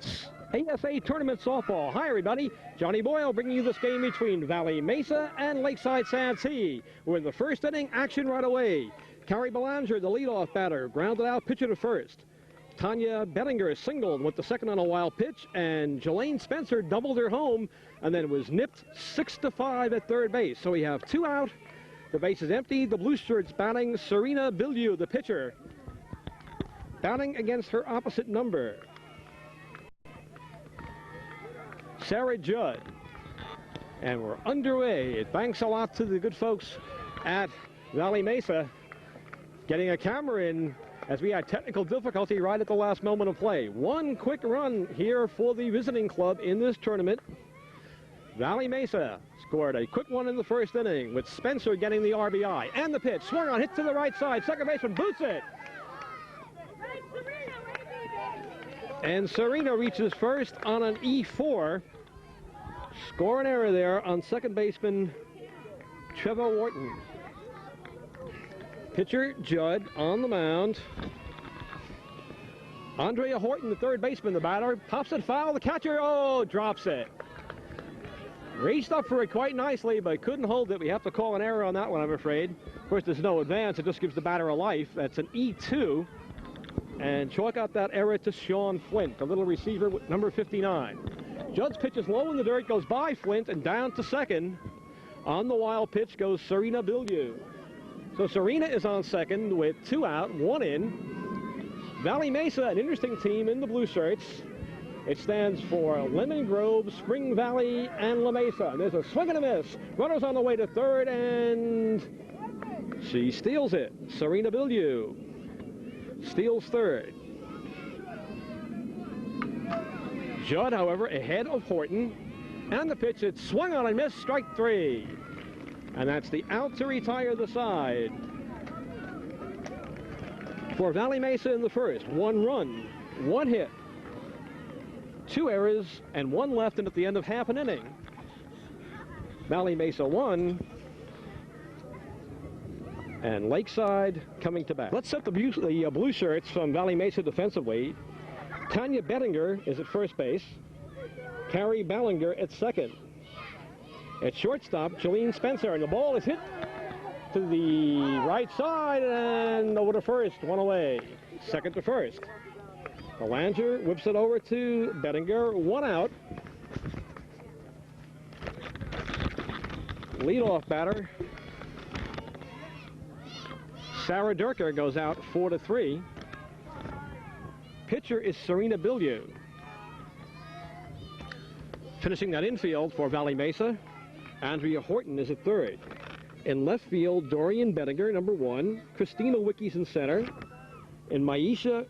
ASA Tournament Softball. Hi, everybody. Johnny Boyle bringing you this game between Valley Mesa and Lakeside Santee. We're in the first inning, action right away. Carrie Belanger, the leadoff batter, grounded out, pitcher to first. Tanya Bettinger singled with the second on a wild pitch, and Jelaine Spencer doubled her home and then was nipped 6-5 at third base. So we have 2 out. The base is empty. The blue shirts batting Serena Bilieu, the pitcher, batting against her opposite number, Sarah Judd. And we're underway. Thanks a lot to the good folks at Valley Mesa getting a camera in as we had technical difficulty right at the last moment of play. One quick run here for the visiting club in this tournament. Valley Mesa scored a quick one in the first inning with Spencer getting the RBI. And the pitch swung on, hit to the right side. Second baseman boots it. And Serena reaches first on an E4. Score an error there on second baseman Trevor Wharton. Pitcher Judd on the mound. Andrea Horton, the third baseman, the batter, pops it foul. The catcher, drops it. Reached up for it quite nicely, but couldn't hold it. We have to call an error on that one, I'm afraid. Of course, there's no advance. It just gives the batter a life. That's an E2. And chalk out that error to Sean Flint, the little receiver with number 59. Judd's pitch is low in the dirt, goes by Flint and down to second. On the wild pitch goes Serena Bilieu. So Serena is on second with 2 out, 1 in. Valley Mesa, an interesting team in the blue shirts. It stands for Lemon Grove, Spring Valley, and La Mesa. And there's a swing and a miss. Runners on the way to third, and she steals it. Serena Bilieu steals third. Judd, however, ahead of Horton. And the pitch, it's swung on and missed, strike 3. And that's the out to retire the side. For Valley Mesa in the first, 1 run, 1 hit, 2 errors, and 1 left, and at the end of half an inning, Valley Mesa 1, and Lakeside coming to bat. Let's set the blue shirts from Valley Mesa defensively. Tanya Bettinger is at first base. Carrie Ballinger at second. At shortstop, Jelaine Spencer, and the ball is hit to the right side and over to first, 1 away. Second to first. Belanger whips it over to Bettinger, 1 out. Leadoff batter Sarah Durker goes out 4-3. Pitcher is Serena Bilieu. Finishing that infield for Valley Mesa, Andrea Horton is at third. In left field, Dorian Bettinger, number 1. Christina Wickies in center. And Maisha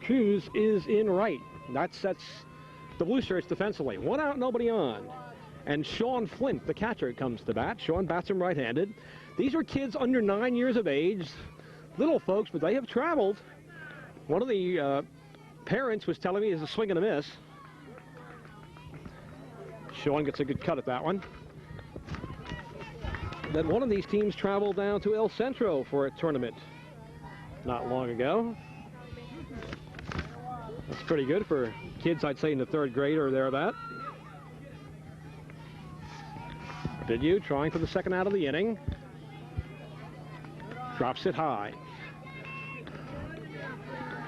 Cruz is in right. That sets the blue shirts defensively. 1 out, nobody on. And Sean Flint, the catcher, comes to bat. Sean bats him right-handed. These are kids under 9 years of age. Little folks, but they have traveled. One of the parents was telling me it's a swing and a miss. Sean gets a good cut at that one. Then one of these teams traveled down to El Centro for a tournament not long ago. That's pretty good for kids, I'd say, in the 3rd grade or thereabout. Bilieu trying for the second out of the inning. Drops it high.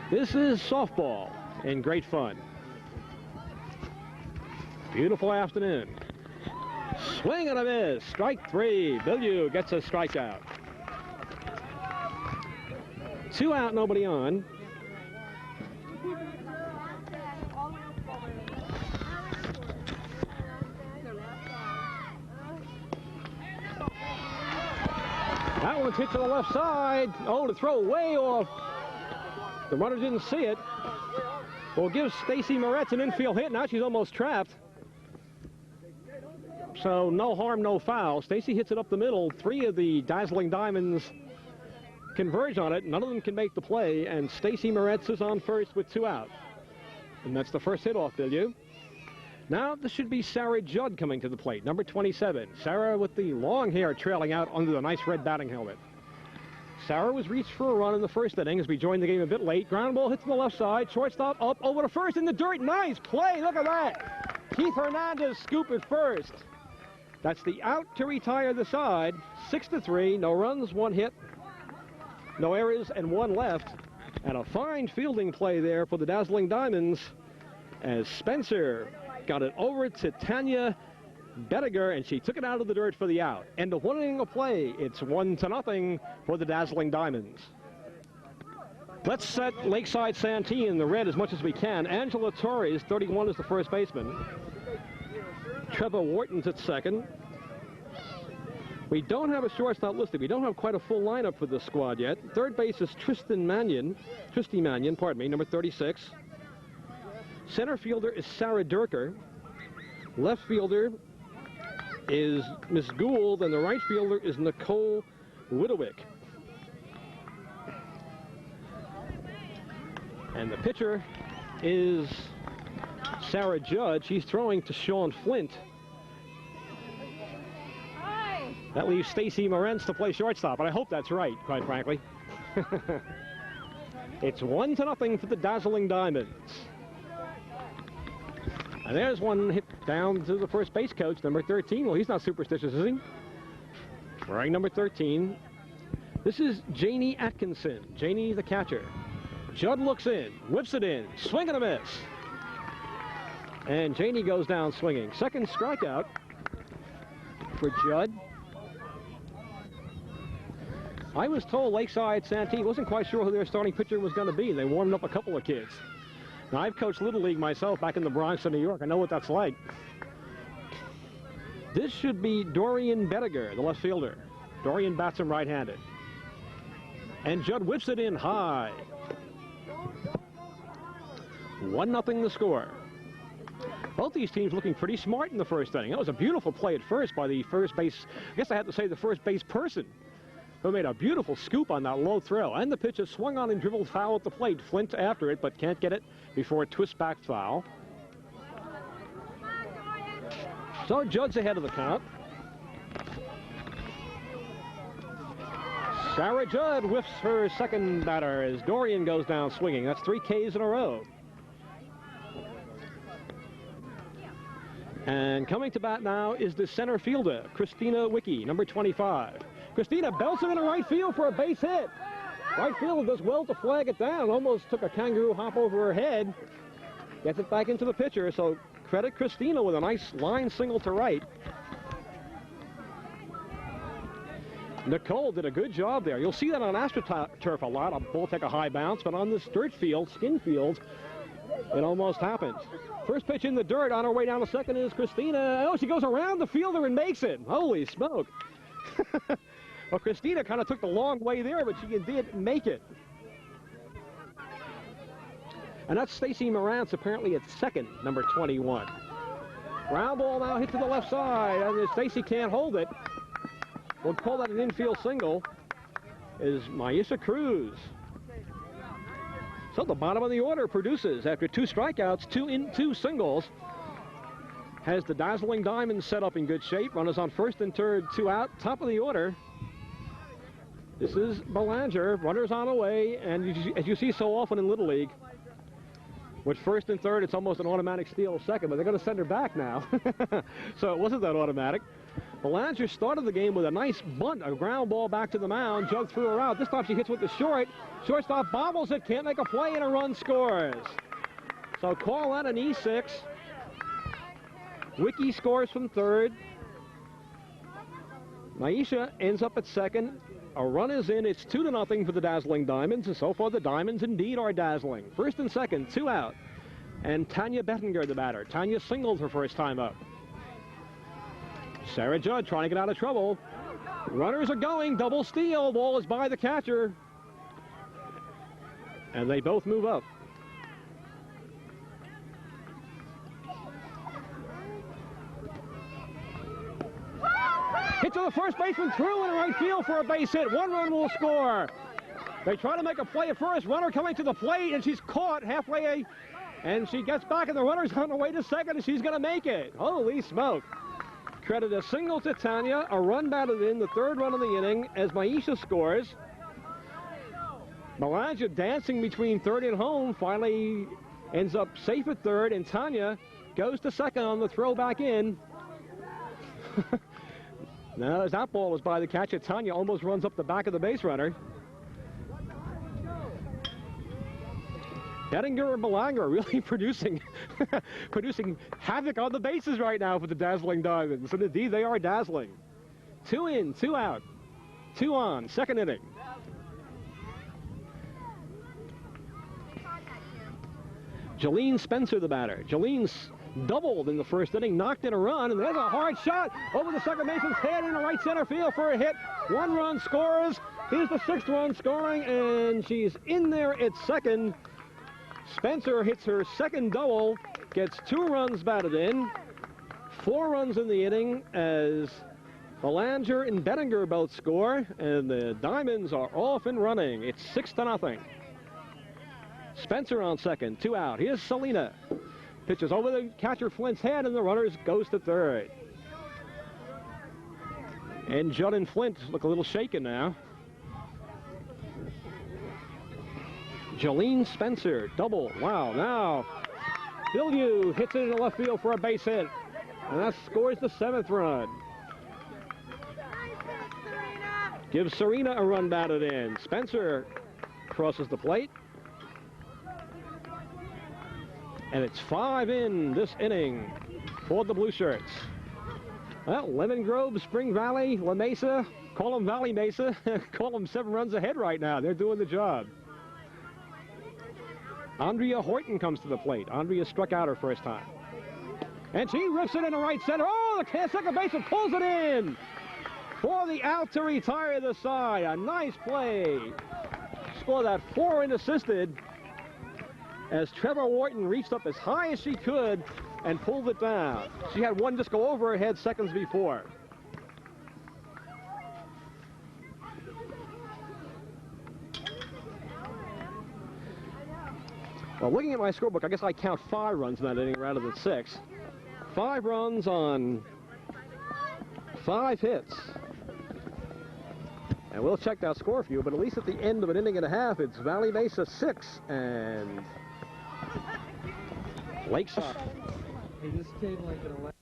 This is softball and great fun. Beautiful afternoon. Swing and a miss. Strike 3. Bilieu gets a strikeout. 2 out, nobody on. That one's hit to the left side. Oh, the throw way off. The runner didn't see it. Will give Stacy Moretz an infield hit. Now she's almost trapped. So no harm, no foul. Stacy hits it up the middle. 3 of the Dazzling Diamonds converge on it. None of them can make the play, and Stacy Moretz is on first with 2 out. And that's the first hit off Bilieu. Now this should be Sarah Judd coming to the plate, number 27. Sarah with the long hair trailing out under the nice red batting helmet. Sarah was reached for a run in the first inning as we joined the game a bit late. Ground ball hits to the left side. Shortstop up over to first in the dirt. Nice play. Look at that. Keith Hernandez scoop at first. That's the out to retire the side. 6-3. No runs, 1 hit. No errors and 1 left. And a fine fielding play there for the Dazzling Diamonds as Spencer got it over to Tanya Bettiger, and she took it out of the dirt for the out. End of 1 inning of play. It's 1-0 for the Dazzling Diamonds. Let's set Lakeside Santee in the red as much as we can. Angela Torres, 31, is the first baseman. Trevor Wharton's at second. We don't have a shortstop listed. We don't have quite a full lineup for this squad yet. Third base is Tristy Mannion, number 36. Center fielder is Sarah Durker. Left fielder is Miss Gould, and the right fielder is Nicole Widowick. And the pitcher is Sarah Judd. She's throwing to Sean Flint. That leaves Stacy Morentz to play shortstop, and I hope that's right, quite frankly. It's 1-0 for the Dazzling Diamonds. And there's one hit down to the first base coach, number 13. Well, he's not superstitious, is he? Wearing number 13. This is Janie Atkinson. Janie, the catcher. Judd looks in, whips it in, swing and a miss. And Janie goes down swinging. Second strikeout for Judd. I was told Lakeside Santee wasn't quite sure who their starting pitcher was going to be. They warmed up a couple of kids. Now, I've coached Little League myself back in the Bronx in New York. I know what that's like. This should be Dorian Bettiger, the left fielder. Dorian bats him right-handed. And Judd whips it in high. 1-0 the score. Both these teams looking pretty smart in the first inning. That was a beautiful play at first by the first base. I guess I have to say the first base person, who made a beautiful scoop on that low throw. And the pitch is swung on and dribbled foul at the plate. Flint after it, but can't get it before it twists back foul. So Judd's ahead of the count. Sarah Judd whiffs her second batter as Dorian goes down swinging. That's 3 Ks in a row. And coming to bat now is the center fielder, Christina Wicke, number 25. Christina belts it into right field for a base hit. Right fielder does well to flag it down. Almost took a kangaroo hop over her head. Gets it back into the pitcher, so credit Christina with a nice line single to right. Nicole did a good job there. You'll see that on AstroTurf a lot. A ball take a high bounce, but on this dirt field, skin field, it almost happens. First pitch in the dirt on her way down to second is Christina. Oh, she goes around the fielder and makes it. Holy smoke. Well, Christina kind of took the long way there, but she did make it. And that's Stacy Morantz apparently at second, number 21. Ground ball now hit to the left side, and Stacy can't hold it. We'll call that an infield single, is Maisha Cruz. So the bottom of the order produces, after 2 strikeouts, 2 singles, has the Dazzling Diamonds set up in good shape. Runners on first and third, 2 out. Top of the order, this is Belanger. Runners on the way, and as you see so often in Little League, with first and third, it's almost an automatic steal of second, but they're going to send her back now. So it wasn't that automatic. Belanger started the game with a nice bunt, a ground ball back to the mound. Judd threw her out. This time she hits with the short. Shortstop bobbles it, can't make a play, and a run scores. So call that an E6. Wicke scores from third. Maisha ends up at second. A run is in. It's 2-0 for the Dazzling Diamonds, and so far the Diamonds indeed are dazzling. First and second, 2 out. And Tanya Bettinger, the batter. Tanya singled her first time up. Sarah Judd trying to get out of trouble. Runners are going. Double steal. Ball is by the catcher. And they both move up. Hit to the first baseman, through in right field for a base hit. 1 run will score. They try to make a play at first. Runner coming to the plate, and she's caught halfway. And she gets back, and the runner's on the way to second, and she's going to make it. Holy smoke. Credit a single to Tanya. A run batted in, the 3rd run of the inning, as Maisha scores. Belanger dancing between third and home, finally ends up safe at third, and Tanya goes to second on the throw back in. Now, as that ball is by the catcher, Tanya almost runs up the back of the base runner. Bettinger and Belanger really producing havoc on the bases right now for the Dazzling Diamonds. And indeed, they are dazzling. 2 in, 2 out, 2 on, second inning. Jolene Spencer, the batter. Jolene's doubled in the first inning, knocked in a run, and there's a hard shot over the second baseman's head in the right center field for a hit. 1 run scores. Here's the 6th run scoring, and she's in there at second. Spencer hits her second double, gets 2 runs batted in, 4 runs in the inning as Belanger and Bettinger both score, and the Diamonds are off and running. It's 6-0. Spencer on second, 2 out. Here's Selena. Pitches over the catcher Flint's head, and the runners goes to third. And Judd and Flint look a little shaken now. Jolene Spencer, double. Wow, now Bilyeu hits it in the left field for a base hit. And that scores the 7th run. Gives Serena a run batted in. Spencer crosses the plate. And it's 5 in this inning for the Blue Shirts. Well, Lemon Grove, Spring Valley, La Mesa, call them Valley Mesa, call them 7 runs ahead right now. They're doing the job. Andrea Horton comes to the plate. Andrea struck out her first time. And she rips it in the right center. Oh, the second baseman pulls it in for the out to retire the side. A nice play. Score that 4 unassisted as Trevor Wharton reached up as high as she could and pulled it down. She had one just go over her head seconds before. Well, looking at my scorebook, I guess I count 5 runs in that inning rather than 6. 5 runs on 5 hits. And we'll check that score for you, but at least at the end of an inning and a half, it's Valley Mesa 6 and Lakeside. Hey, this table ain't gonna last.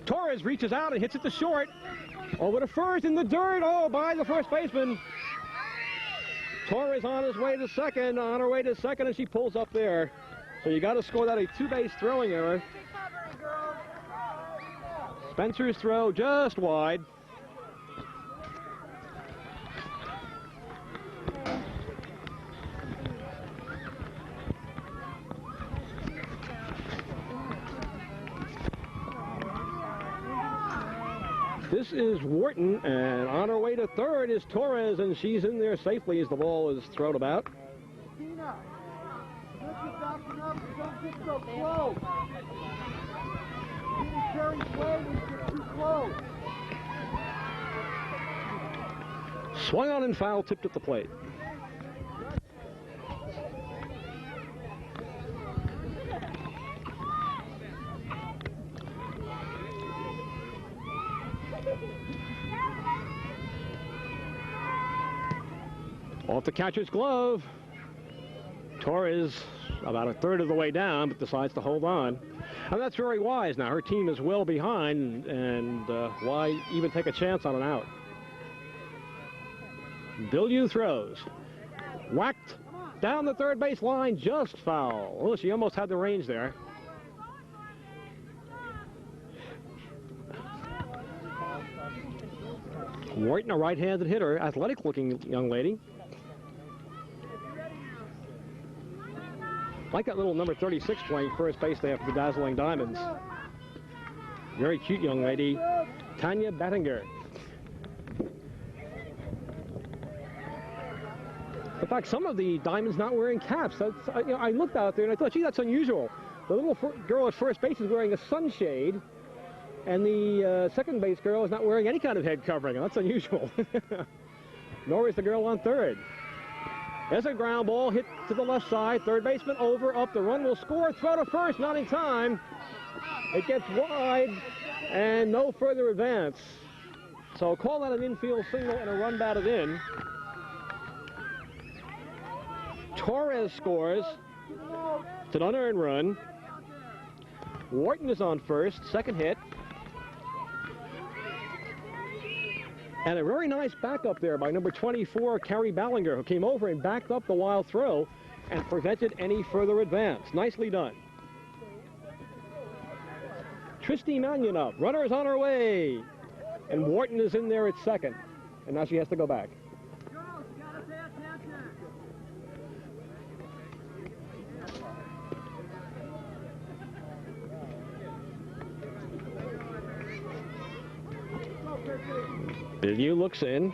Torres reaches out and hits it to short. Over to first in the dirt. Oh, by the first baseman. Torres on his way to second, on her way to second, and she pulls up there. So you got to score that a 2-base throwing error. Spencer's throw just wide. This is Wharton, and on her way to third is Torres, and she's in there safely as the ball is thrown about. Swung on and foul, tipped at the plate. Off the catcher's glove. Torres about a third of the way down, but decides to hold on. And that's very wise now. Her team is well behind, and why even take a chance on an out? Bilyeu throws. Whacked down the third base line, just foul. Oh, she almost had the range there. Wharton, a right-handed hitter, athletic-looking young lady. Like that little number 36 playing first base there for the Dazzling Diamonds. Very cute young lady, Tanya Battinger. In fact, some of the Diamonds not wearing caps. That's, you know, I looked out there and I thought, gee, that's unusual. The little girl at first base is wearing a sunshade, and the second base girl is not wearing any kind of head covering. That's unusual. Nor is the girl on third. There's a ground ball hit to the left side. Third baseman over, up. The run will score. Throw to first, not in time. It gets wide, and no further advance. So call that an infield single and a run batted in. Torres scores. It's an unearned run. Wharton is on first, second hit. And a very nice backup there by number 24, Carrie Ballinger, who came over and backed up the wild throw and prevented any further advance. Nicely done. Tristy Mannion up. Runner is on her way. And Wharton is in there at second. And now she has to go back. Bilyeu looks in.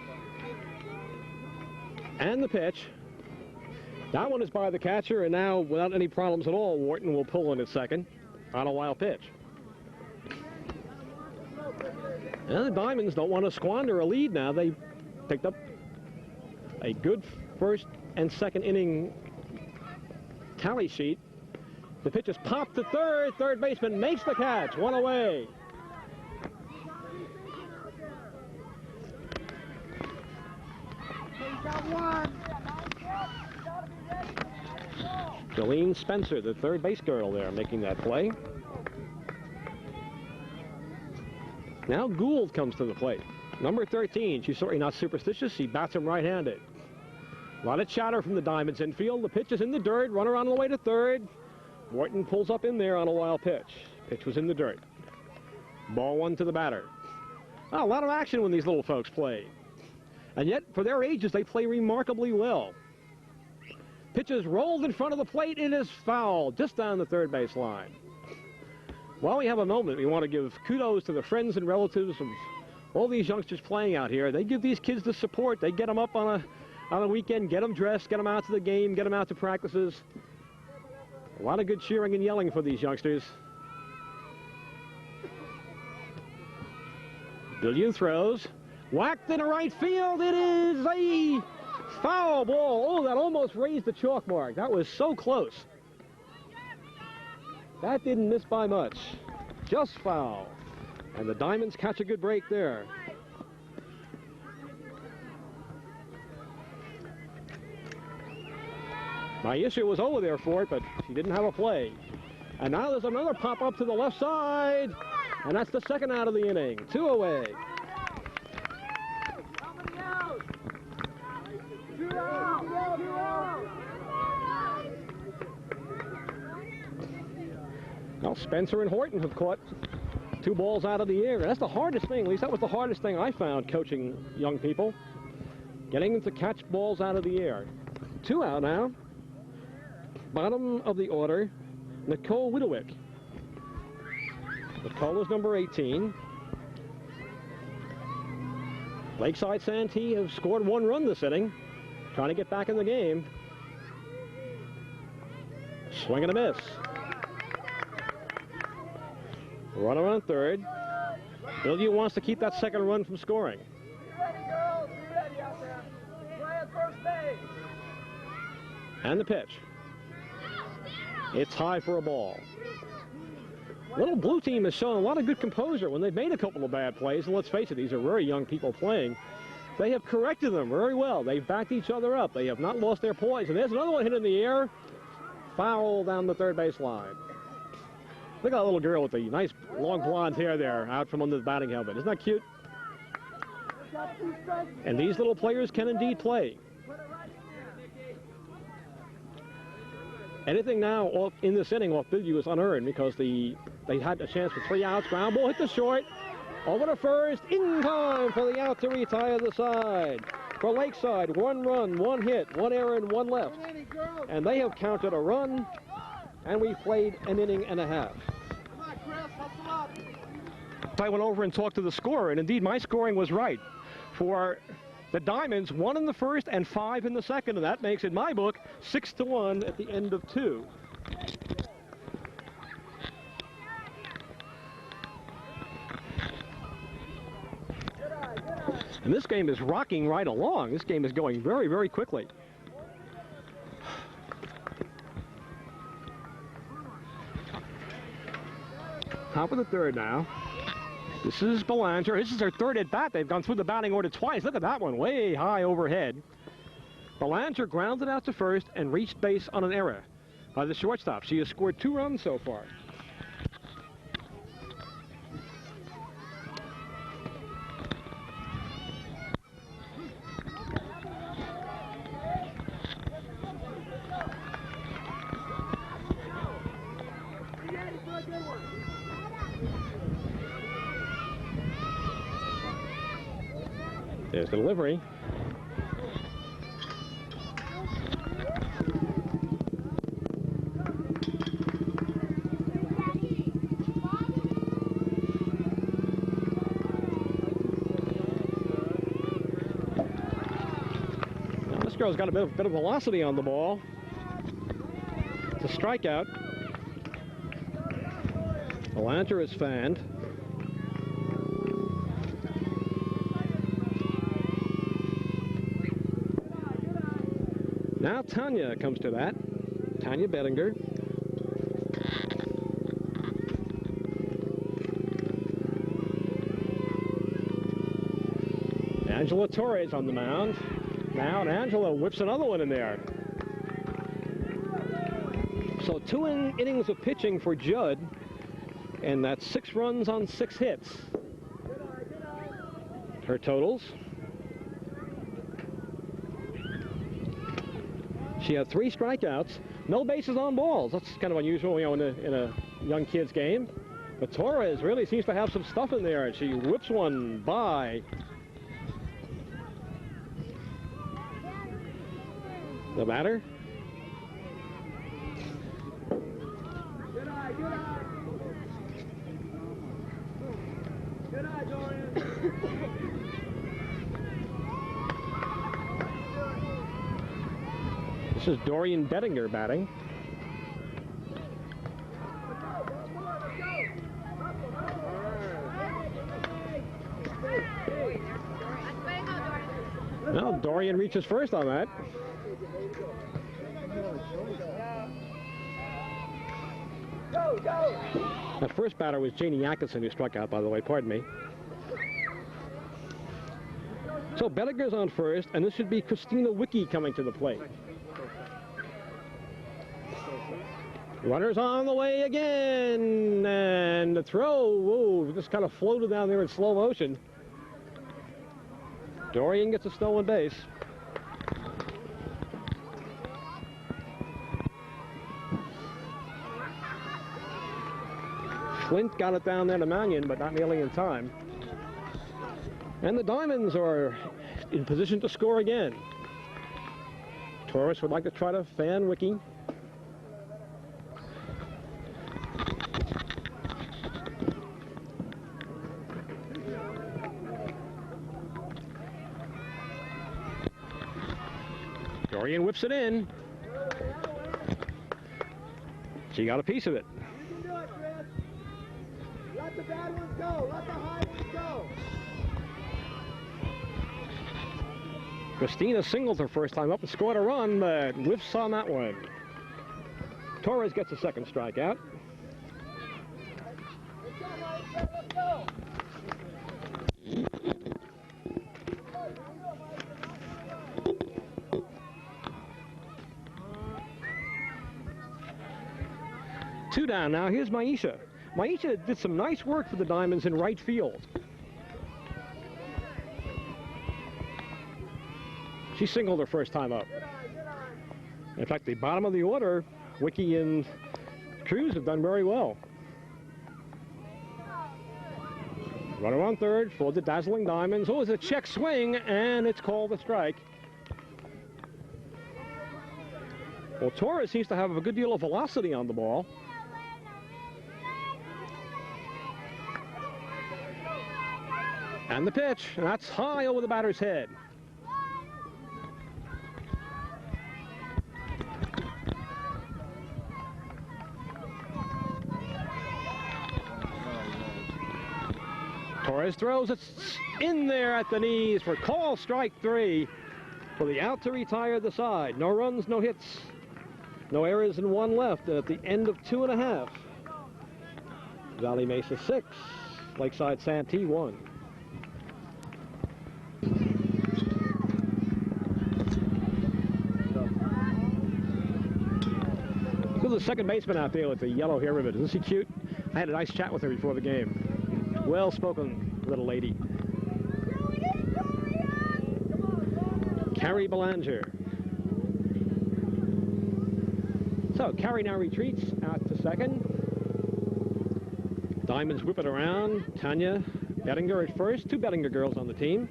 And the pitch. That one is by the catcher, and now, without any problems at all, Wharton will pull in at second on a wild pitch. And the Diamonds don't want to squander a lead now. They picked up a good first and second inning tally sheet. The pitch is popped to third. Third baseman makes the catch. One away. Jolene Spencer, the third base girl there, making that play. Now Gould comes to the plate. Number 13, she's certainly not superstitious. She bats him right-handed. A lot of chatter from the Diamonds infield. The pitch is in the dirt. Runner on the way to third. Wharton pulls up in there on a wild pitch. Pitch was in the dirt. Ball one to the batter. Oh, a lot of action when these little folks play. And yet, for their ages, they play remarkably well. Pitch is rolled in front of the plate. It is foul, just down the third base line. While we have a moment, we want to give kudos to the friends and relatives of all these youngsters playing out here. They give these kids the support. They get them up on a weekend, get them dressed, get them out to the game, get them out to practices. A lot of good cheering and yelling for these youngsters. Bilyeu throws. Whacked into right field. It is a foul ball. Oh, that almost raised the chalk mark. That was so close. That didn't miss by much. Just foul. And the Diamonds catch a good break there. Maisha was over there for it, but she didn't have a play. And now there's another pop up to the left side. And that's the second out of the inning. 2 away. Now Spencer and Horton have caught 2 balls out of the air. And that's the hardest thing. At least that was the hardest thing I found coaching young people. Getting them to catch balls out of the air. 2 out now. Bottom of the order, Nicole Widowick. Nicole is number 18. Lakeside Santee have scored 1 run this inning. Trying to get back in the game. Swing and a miss. Runner on third. Bilyeu wants to keep that second run from scoring. Be ready, girls. Be ready out there. Play at first base. And the pitch. It's high for a ball. Little blue team has shown a lot of good composure when they've made a couple of bad plays. And let's face it, these are very young people playing. They have corrected them very well. They've backed each other up. They have not lost their poise. And there's another one hit in the air. Foul down the third base line. Look at that little girl with the nice long blonde hair there out from under the batting helmet. Isn't that cute? And these little players can indeed play. Anything now off in this inning off Bilyeu is unearned because they had a chance for 3 outs. Ground ball hit the short. Over to first. In time for the out to retire the side. For Lakeside, 1 run, 1 hit, 1 error, and 1 left. And they have counted a run. And we played an inning and a half. So I went over and talked to the scorer, and indeed my scoring was right. For the Diamonds, 1 in the first and 5 in the second, and that makes, in my book, 6-1 at the end of 2. And this game is rocking right along. This game is going very, very quickly. Top of the third now. This is Belanger. This is their third at bat. They've gone through the batting order twice. Look at that one, way high overhead. Belanger grounded out to first and reached base on an error by the shortstop. She has scored 2 runs so far. There's the delivery. Now this girl's got a bit of velocity on the ball. It's a strikeout. Belanger is fanned. Now Tanya comes to that. Tanya Bettinger. Angela Torres on the mound. Now and Angela whips another one in there. So 2 innings of pitching for Judd, and that's 6 runs on 6 hits. Her totals. She had 3 strikeouts, no bases on balls. That's kind of unusual, you know, in a young kid's game. But Torres really seems to have some stuff in there, and she whips one by. The batter. Good eye, good eye. Good eye, Dorian. This is Dorian Bettinger batting. Well, Dorian reaches first on that. That first batter was Janie Atkinson, who struck out, by the way. Pardon me. So Bettinger's on first, and this should be Christina Wicki coming to the plate. Runners on the way again, and the throw, whoa, just kind of floated down there in slow motion. Dorian gets a stolen base. Flint got it down there to Mannion, but not nearly in time. And the Diamonds are in position to score again. Torres would like to try to fan Wicki. Dorian whips it in. She got a piece of it. You can do it, Chris. Let the bad ones go. Let the high ones go. Christina singled her first time up and scored a run, but whiffs on that one. Torres gets a second strikeout. Let's go. 2 down now. Here's Maisha. Maisha did some nice work for the Diamonds in right field. She singled her first time up. In fact, the bottom of the order, Wicki and Cruz have done very well. Runner on third for the dazzling Diamonds. Oh, it's a check swing, and it's called a strike. Well, Torres seems to have a good deal of velocity on the ball. And the pitch, and that's high over the batter's head. Torres throws, it's in there at the knees for call strike 3 for the out to retire the side. No runs, no hits, no errors, and 1 left at the end of 2.5. Valley Mesa 6, Lakeside Santee 1. So the second baseman out there with the yellow hair ribbon. Isn't she cute? I had a nice chat with her before the game. Well-spoken little lady. Carrie Belanger. So Carrie now retreats out to second. Diamonds whip it around. Tanya Bettinger at first. 2 Bettinger girls on the team.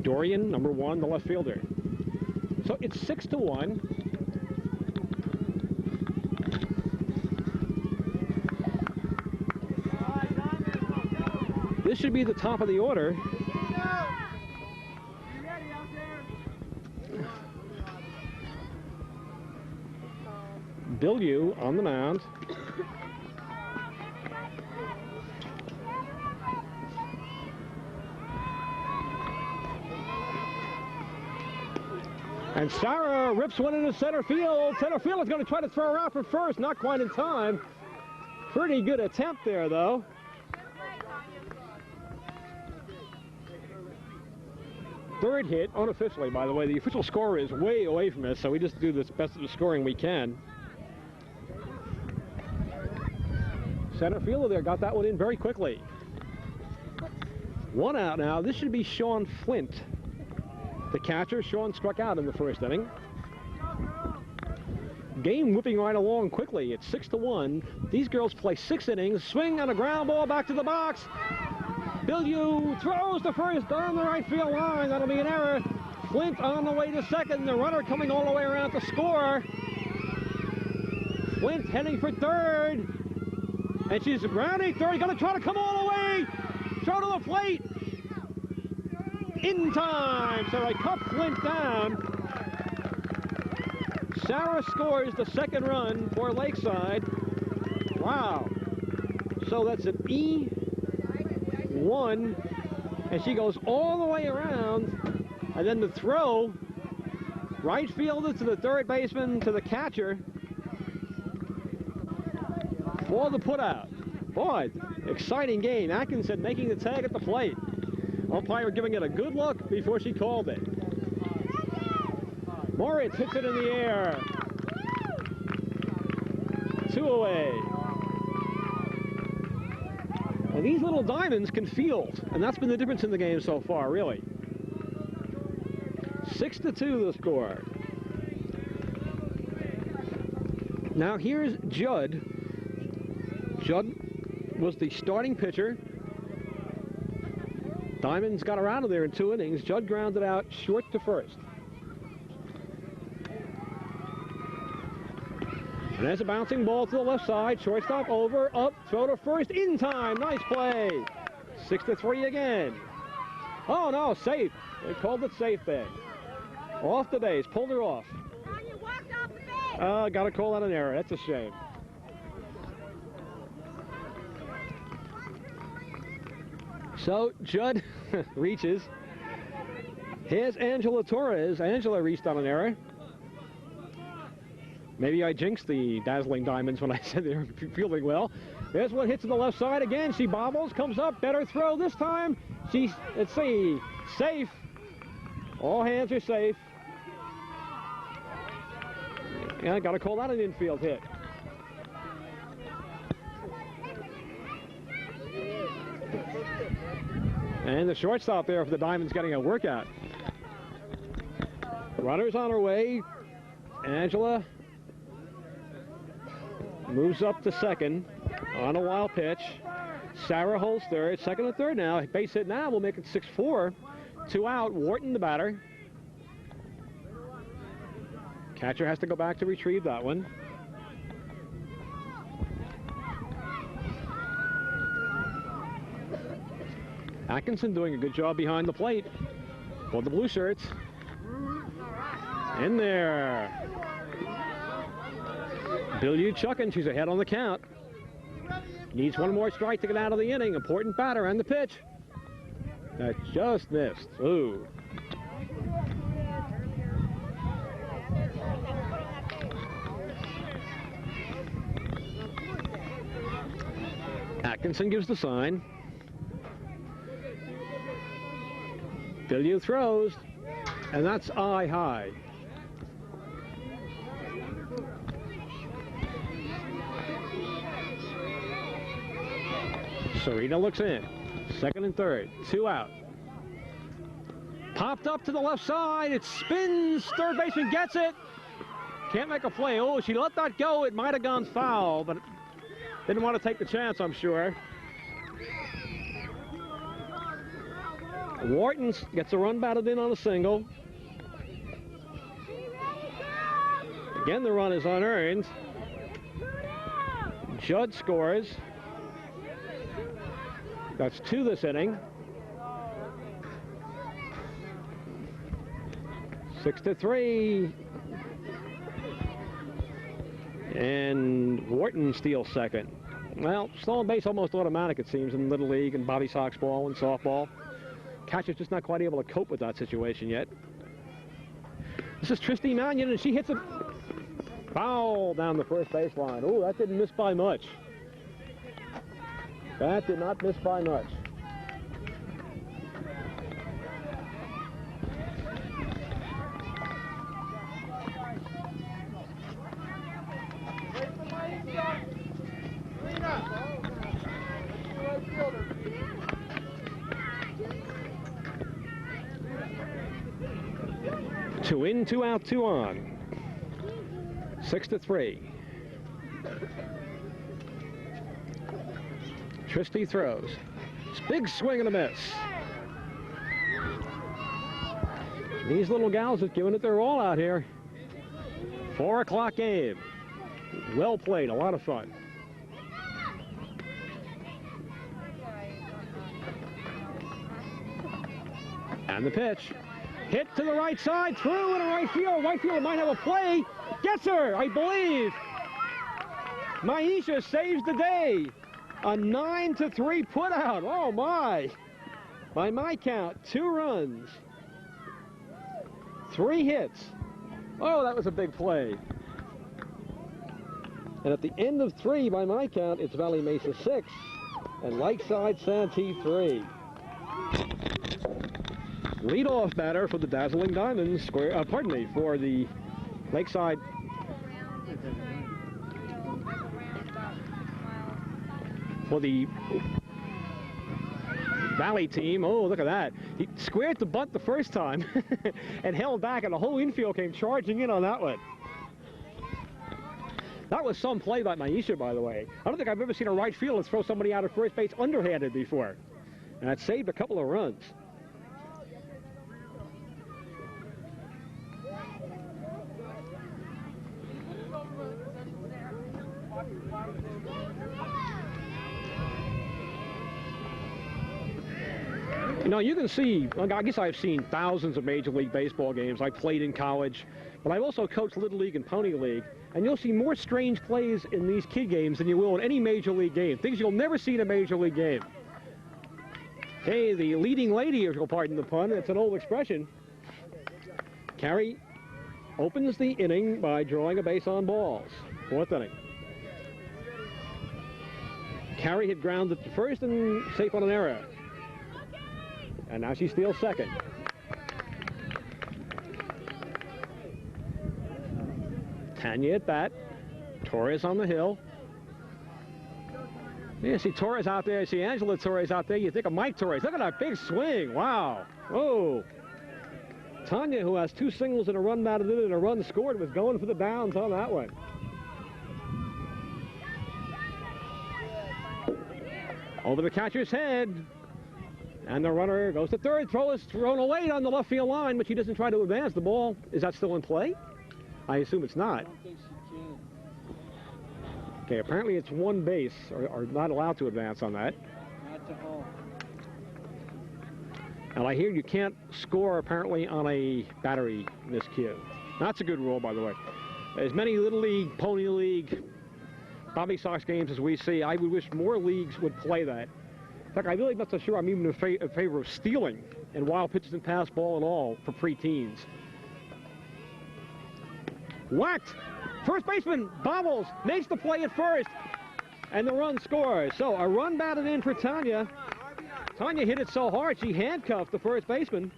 Dorian, number 1, the left fielder. So it's 6-1. This should be the top of the order. Bilyeu on the mound. And Sarah rips one into center field. Center field is going to try to throw her out for first. Not quite in time. Pretty good attempt there, though. Third hit, unofficially, by the way. The official score is way away from us, so we just do the best of the scoring we can. Center fielder there got that one in very quickly. 1 out now. This should be Sean Flint, the catcher. Sean struck out in the first inning. Game whipping right along quickly. It's 6-1. These girls play 6 innings. Swing on a ground ball back to the box. Bilyeu throws the first on the right field line. That'll be an error. Flint on the way to second. The runner coming all the way around to score. Flint heading for third. And she's rounding third. Going to try to come all the way. Throw to the plate. In time. So they cut Flint down. Sarah scores the second run for Lakeside. Wow. So that's an E1, and she goes all the way around, and then the throw, right fielder to the third baseman to the catcher for the putout. Boy, exciting game. Atkinson making the tag at the plate. Umpire giving it a good look before she called it. Moritz hits it in the air. 2 away. And these little diamonds can field, and that's been the difference in the game so far, really. 6-2 the score. Now here's Judd. Judd was the starting pitcher. Diamonds got her out of there in 2 innings. Judd grounded out short to first. And there's a bouncing ball to the left side. Shortstop over, up, throw to first, in time. Nice play. 6-3 again. Oh, no, safe. They called it safe there. Off the base, pulled her off. Got to call that an error. That's a shame. So Judd reaches. Here's Angela Torres. Angela reached on an error. Maybe I jinxed the dazzling diamonds when I said they were fielding well. There's one hits to the left side again. She bobbles, comes up, better throw this time. She's, let's see, safe. All hands are safe. Yeah, got to call that an infield hit. And the shortstop there for the Diamonds getting a workout. Runner's on her way. Angela moves up to second on a wild pitch. Sarah holds third. Second and third now. Base hit now will make it 6-4. 2 out. Wharton the batter. Catcher has to go back to retrieve that one. Atkinson doing a good job behind the plate for the blue shirts. In there. Billy chucking. She's ahead on the count. Needs one more strike to get out of the inning. Important batter and the pitch. That just missed. Ooh. Atkinson gives the sign. Billy throws, and that's eye high. Serena looks in. Second and third. 2 out. Popped up to the left side. It spins. Third baseman gets it. Can't make a play. Oh, she let that go. It might have gone foul, but didn't want to take the chance, I'm sure. Wharton gets a run batted in on a single. Again, the run is unearned. Judd scores. That's 2 this inning. 6-3. And Wharton steals second. Well, stolen base almost automatic, it seems, in Little League and Bobby Sox ball and softball. Catcher's just not quite able to cope with that situation yet. This is Tristy Mannion, and she hits it foul down the first baseline. Oh, that didn't miss by much. That did not miss by much. Two in, 2 out, 2 on. 6-3. Tristy throws. It's big swing and a miss. These little gals are giving it their all out here. 4 o'clock game. Well played, a lot of fun. And the pitch. Hit to the right side, through into right field. Right field might have a play. Gets her, I believe. Maisha saves the day. A 9-3 put out. Oh my. By my count, 2 runs. 3 hits. Oh, that was a big play. And at the end of 3, by my count, it's Valley Mesa 6 and Lakeside Santee 3. Leadoff batter for the Dazzling Diamonds, for the Lakeside. For the Valley team. Oh, look at that. He squared the bunt the first time and held back, and the whole infield came charging in on that one. That was some play by Maisha, by the way. I don't think I've ever seen a right fielder throw somebody out of first base underhanded before. And that saved a couple of runs. You know, you can see, I guess I've seen thousands of Major League Baseball games. I played in college, but I've also coached Little League and Pony League. And you'll see more strange plays in these kid games than you will in any Major League game. Things you'll never see in a Major League game. Hey, the leading lady, if you'll pardon the pun, it's an old expression. Carey opens the inning by drawing a base on balls. 4th inning. Carey had grounded to first and safe on an error. And now she steals second. Tanya at bat. Torres on the hill. You see Torres out there. You see Angela Torres out there. You think of Mike Torres. Look at that big swing. Wow. Oh. Tanya, who has 2 singles and a run batted in and a run scored, was going for the bounds on that one. Over the catcher's head. And the runner goes to third. Throw is thrown away on the left field line, but she doesn't try to advance the ball. Is that still in play? I assume it's not. I don't think she can. Okay, apparently it's 1 base, or not allowed to advance on that. Not to home. And I hear you can't score, apparently, on a battery miscue. That's a good rule, by the way. As many Little League, Pony League, Bobby Sox games as we see, I would wish more leagues would play that. In fact, I really am not so sure I'm even in favor of stealing and wild pitches and pass ball and all for preteens. Whacked! First baseman bobbles, makes the play at first, and the run scores. So a run batted in for Tanya. Tanya hit it so hard she handcuffed the first baseman.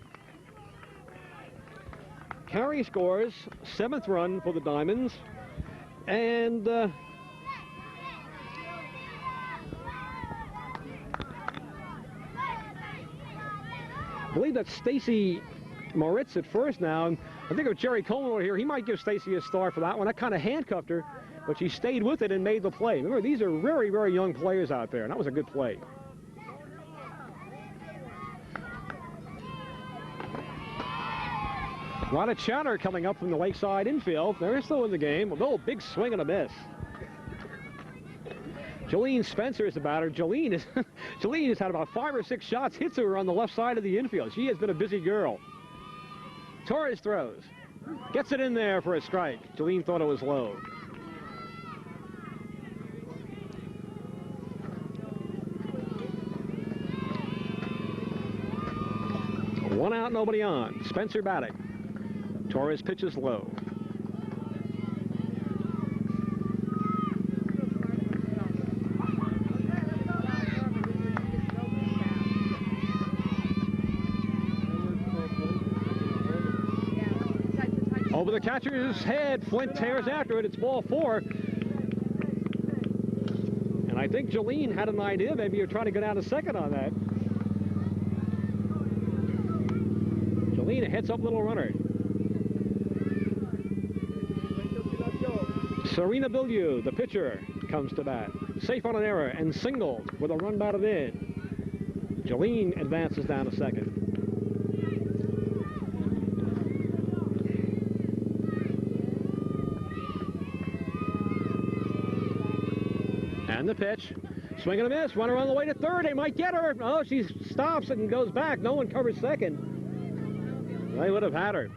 Carey scores, 7th run for the Diamonds, and I believe that's Stacy Moritz at first now. And I think if Jerry Coleman were here, he might give Stacy a star for that one. That kind of handcuffed her, but she stayed with it and made the play. Remember, these are very, very young players out there, and that was a good play. A lot of chatter coming up from the Lakeside infield. They're still in the game. A little big swing and a miss. Jolene Spencer is the batter. Jolene has had about 5 or 6 shots hit to her on the left side of the infield. She has been a busy girl. Torres throws. Gets it in there for a strike. Jolene thought it was low. One out, nobody on. Spencer batting. Torres pitches low. Over the catcher's head, Flint tears after it. It's ball 4. And I think Jolene had an idea. Maybe you're trying to go down to second on that. Jolene hits up little runner. Serena Bilyeu, the pitcher, comes to bat. Safe on an error and singled with a run batted in. Jolene advances down to second. And the pitch. Swing and a miss. Runner on the way to third. They might get her. Oh, she stops and goes back. No one covers second. They would have had her.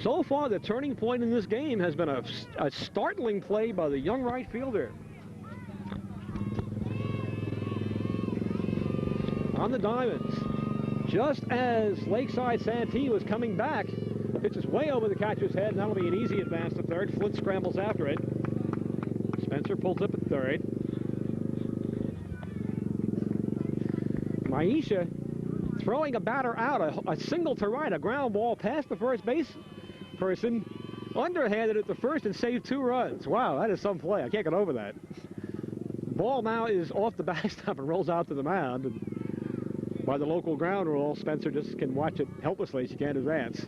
So far, the turning point in this game has been a startling play by the young right fielder. On the Diamonds, just as Lakeside Santee was coming back, the pitch is way over the catcher's head, and that'll be an easy advance to third. Flint scrambles after it. Spencer pulls up at third. Maisha throwing a batter out, a single to right, a ground ball past the first base person, underhanded at the first and saved 2 runs. Wow, that is some play. I can't get over that. Ball now is off the backstop and rolls out to the mound. And by the local ground rule, Spencer just can watch it helplessly. She can't advance.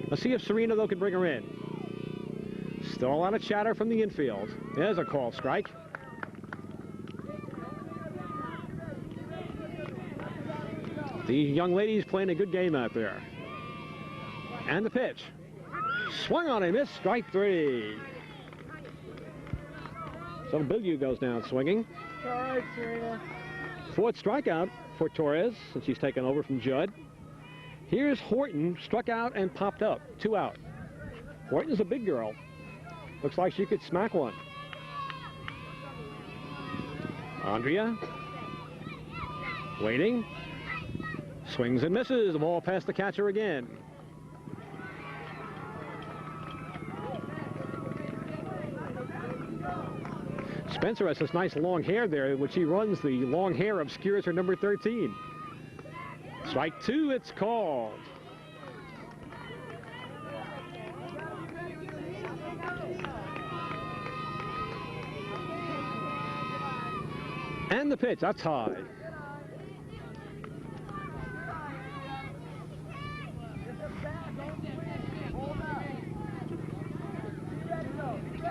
Let's see if Serena, though, can bring her in. Still a lot of chatter from the infield. There's a call strike. These young ladies playing a good game out there. And the pitch. Swung on and missed. Strike 3. So Bilyeu goes down swinging. All right, Serena. 4th strikeout for Torres since she's taken over from Judd. Here's Horton, struck out and popped up. 2 out. Horton's a big girl. Looks like she could smack one. Andrea. Waiting. Swings and misses. The ball past the catcher again. Spencer has this nice long hair there. When she runs, the long hair obscures her number 13. Strike 2, it's called. And the pitch, that's high.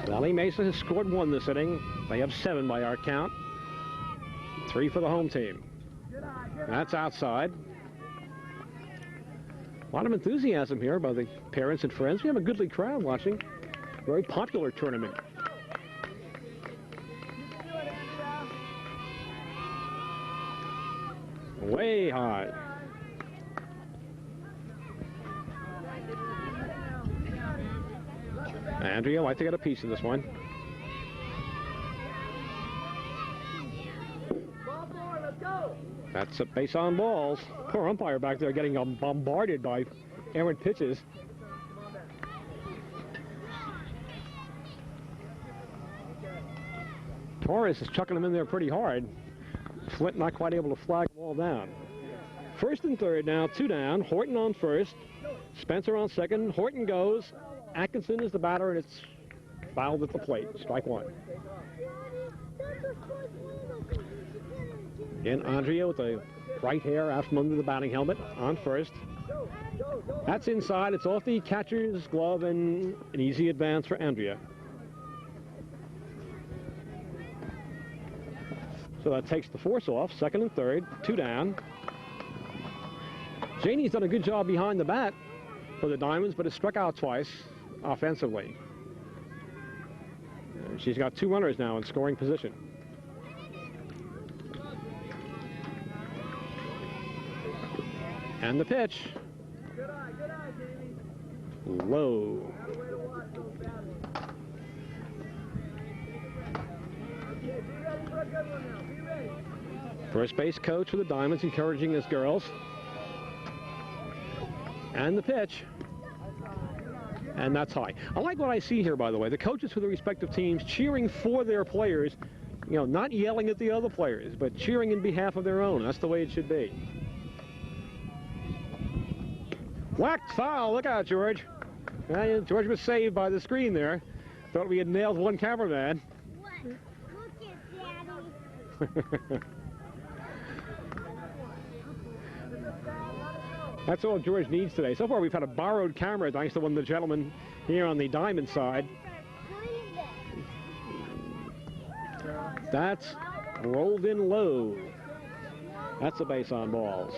Valley Mesa has scored 1 this inning. They have 7 by our count. 3 for the home team. That's outside. A lot of enthusiasm here by the parents and friends. We have a goodly crowd watching. Very popular tournament. Way high. Andrea like to get a piece of this one. That's a base on balls. Poor umpire back there getting bombarded by errant pitches. Torres is chucking them in there pretty hard. Flint not quite able to flag them all down. First and third now, 2 down. Horton on first. Spencer on second. Horton goes. Atkinson is the batter, and it's fouled at the plate. Strike 1. Again, Andrea with the bright hair out from under the batting helmet on first. That's inside. It's off the catcher's glove, and an easy advance for Andrea. So that takes the force off. Second and third, 2 down. Janie's done a good job behind the bat for the Diamonds, but has struck out twice offensively. She's got 2 runners now in scoring position. And the pitch. Low. First base coach for the Diamonds encouraging his girls. And the pitch. And that's high. I like what I see here, by the way. The coaches for the respective teams cheering for their players, you know, not yelling at the other players, but cheering in behalf of their own. That's the way it should be. Whacked foul. Look out, George. George was saved by the screen there. Thought we had nailed one cameraman. What? Look at Daddy. That's all George needs today. So far, we've had a borrowed camera, thanks to one of the gentlemen here on the Diamond side. That's rolled in low. That's a base on balls.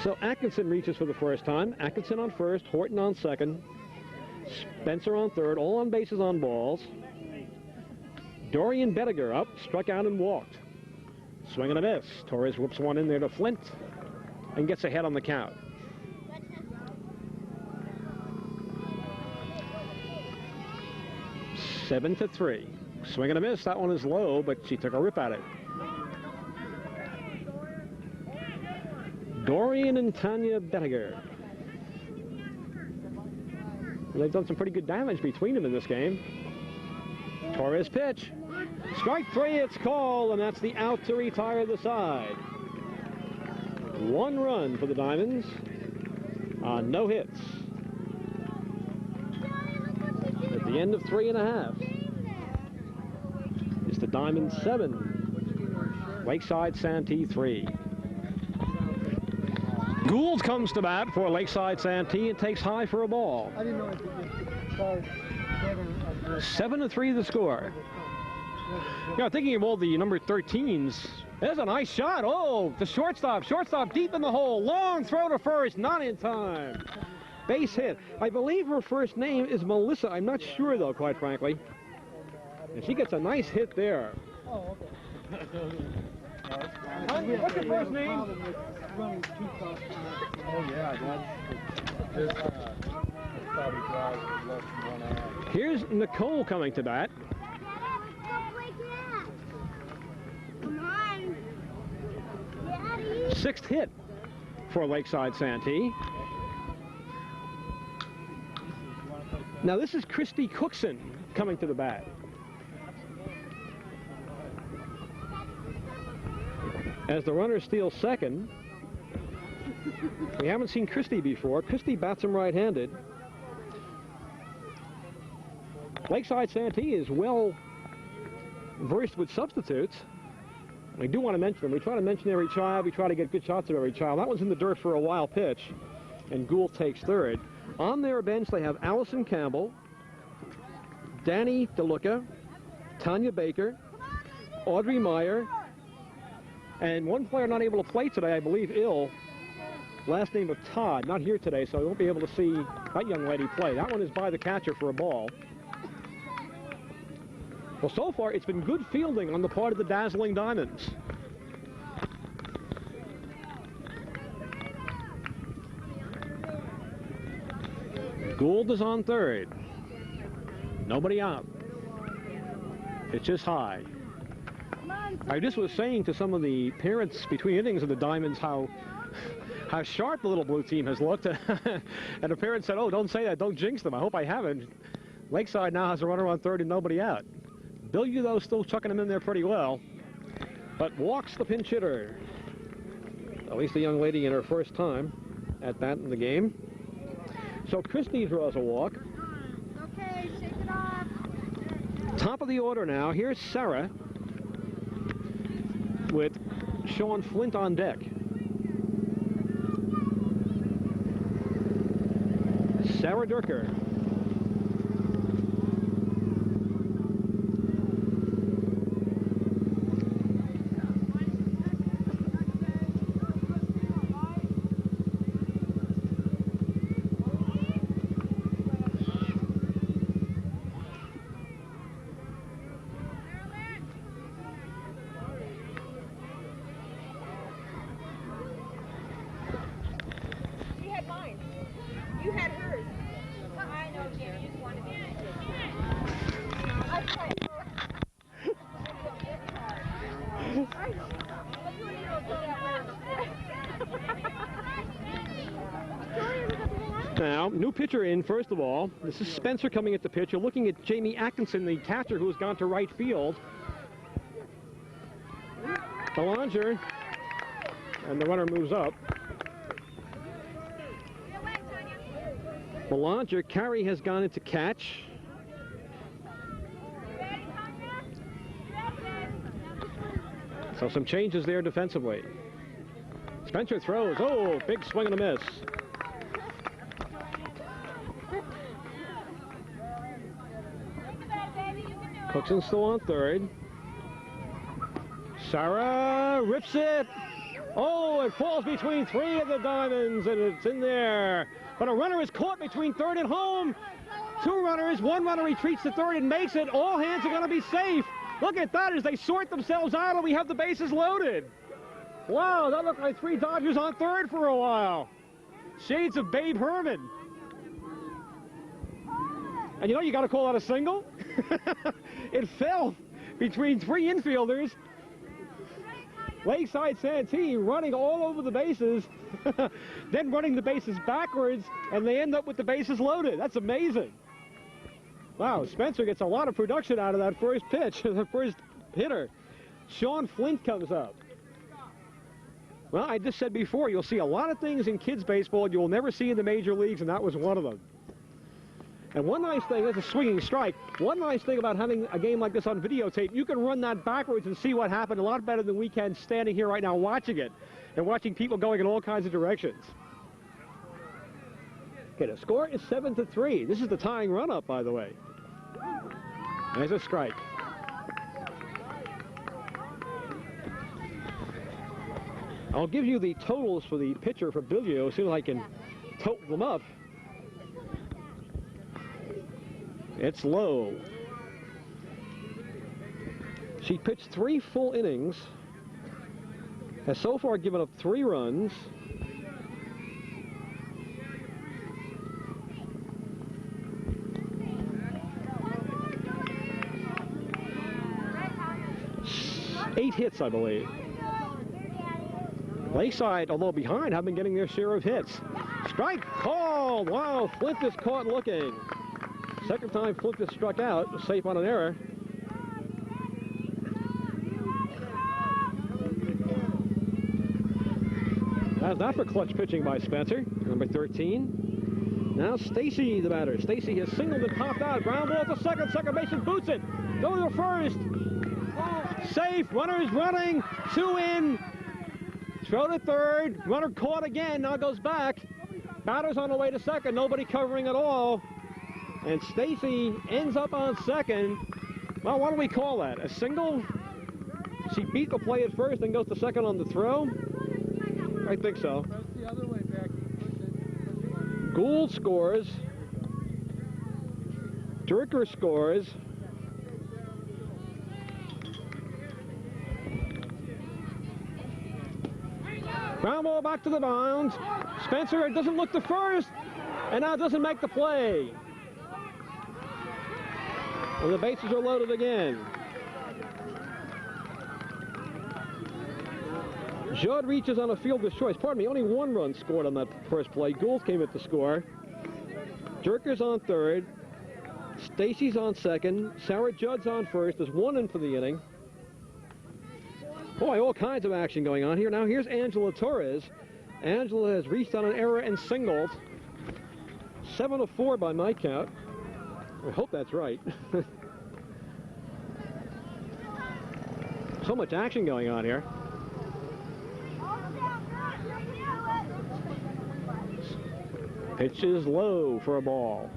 So Atkinson reaches for the first time. Atkinson on first, Horton on second, Spencer on third, all on bases on balls. Dorian Bettiger up, struck out and walked. Swing and a miss. Torres whips one in there to Flint and gets ahead on the count. Seven to 3. Swing and a miss. That one is low, but she took a rip at it. Dorian and Tanya Bettiger. They've done some pretty good damage between them in this game. Torres pitch. Strike 3, it's called, and that's the out to retire the side. 1 run for the Diamonds on no hits. At the end of 3.5. It's the Diamonds 7, Lakeside Santee 3. Gould comes to bat for Lakeside Santee and takes high for a ball. I didn't know I could charge 7 to 3 the score. You know, thinking of all the number 13s, there's a nice shot. Oh, the shortstop deep in the hole. Long throw to first, not in time. Base hit. I believe her first name is Melissa. I'm not sure, though, quite frankly. And she gets a nice hit there. Oh, okay. What's your first name? Oh, yeah, that's probably drives less than 1 hour. Here's Nicole coming to bat. Come on. Daddy. 6th hit for Lakeside Santee. Now this is Christy Cookson coming to the bat. As the runner steals second, we haven't seen Christy before. Christy bats him right-handed. Lakeside Santee is well versed with substitutes. We do want to mention them. We try to mention every child. We try to get good shots of every child. That one's in the dirt for a while pitch, and Gould takes third. On their bench, they have Allison Campbell, Danny DeLuca, Tanya Baker, Audrey Meyer, and one player not able to play today, I believe ill, last name of Todd, not here today, so I won't be able to see that young lady play. That one is by the catcher for a ball. Well, so far, it's been good fielding on the part of the dazzling Diamonds. Gould is on third. Nobody out. It's just high. I just was saying to some of the parents between innings of the Diamonds how sharp the little blue team has looked. And the parents said, oh, don't say that, don't jinx them. I hope I haven't. Lakeside now has a runner on third and nobody out. Billy, though, still chucking him in there pretty well. But walks the pinch hitter. At least a young lady in her first time at that in the game. So Christie draws a walk. Okay, shake it off. Top of the order now. Here's Sarah with Sean Flint on deck. Sarah Durker. Now, new pitcher in, first of all. This is Spencer coming at the pitch. You're looking at Jamie Atkinson, the catcher, who has gone to right field. Belanger, and the runner moves up. Belanger, Carey has gone into catch. So some changes there defensively. Spencer throws. Oh, big swing and a miss. Cookson still on third. Sarah rips it. Oh, it falls between three of the Diamonds, and it's in there. But a runner is caught between third and home. Two runners, one runner retreats to third and makes it. All hands are going to be safe. Look at that as they sort themselves out, and we have the bases loaded. Wow, that looked like three Dodgers on third for a while. Shades of Babe Herman. And you know you got to call that a single? It fell between three infielders. Lakeside Santee running all over the bases, then running the bases backwards, and they end up with the bases loaded. That's amazing. Wow, Spencer gets a lot of production out of that first pitch, the first hitter. Sean Flint comes up. Well, I just said before, you'll see a lot of things in kids baseball you will never see in the major leagues, and that was one of them. And one nice thing, that's a swinging strike. One nice thing about having a game like this on videotape, you can run that backwards and see what happened a lot better than we can standing here right now watching it and watching people going in all kinds of directions. Okay, the score is 7-3. This is the tying run-up, by the way. There's a strike. I'll give you the totals for the pitcher for Biglio as soon as I can total them up. It's low. She pitched 3 full innings, has so far given up 3 runs. Eight hits, I believe. Lakeside, although behind, have been getting their share of hits. Strike called. Wow, Flint is caught looking. Second time Flint is struck out, safe on an error. How's that for clutch pitching by Spencer, number 13. Now Stacy, the batter. Stacy has singled and popped out. Ground ball to second. Second baseman boots it. Going to first. Safe. Runner is running. 2 in. Throw to third. Runner caught again. Now goes back. Batter's on the way to second. Nobody covering at all. And Stacy ends up on second. Well, what do we call that? A single? She beat the play at first and goes to second on the throw? I think so. That's the other way back. Gould scores. Durker scores. Ground ball back to the mound. Spencer doesn't look to first. And now doesn't make the play. And the bases are loaded again. Judd reaches on a fielder's choice. Pardon me, only 1 run scored on that first play. Gould came at the score. Jerker's on third. Stacy's on second. Sarah Judd's on first. There's 1 in for the inning. Boy, all kinds of action going on here. Now here's Angela Torres. Angela has reached on an error and singled. 7 of 4 by my count. I hope that's right. So much action going on here. Pitch is low for a ball.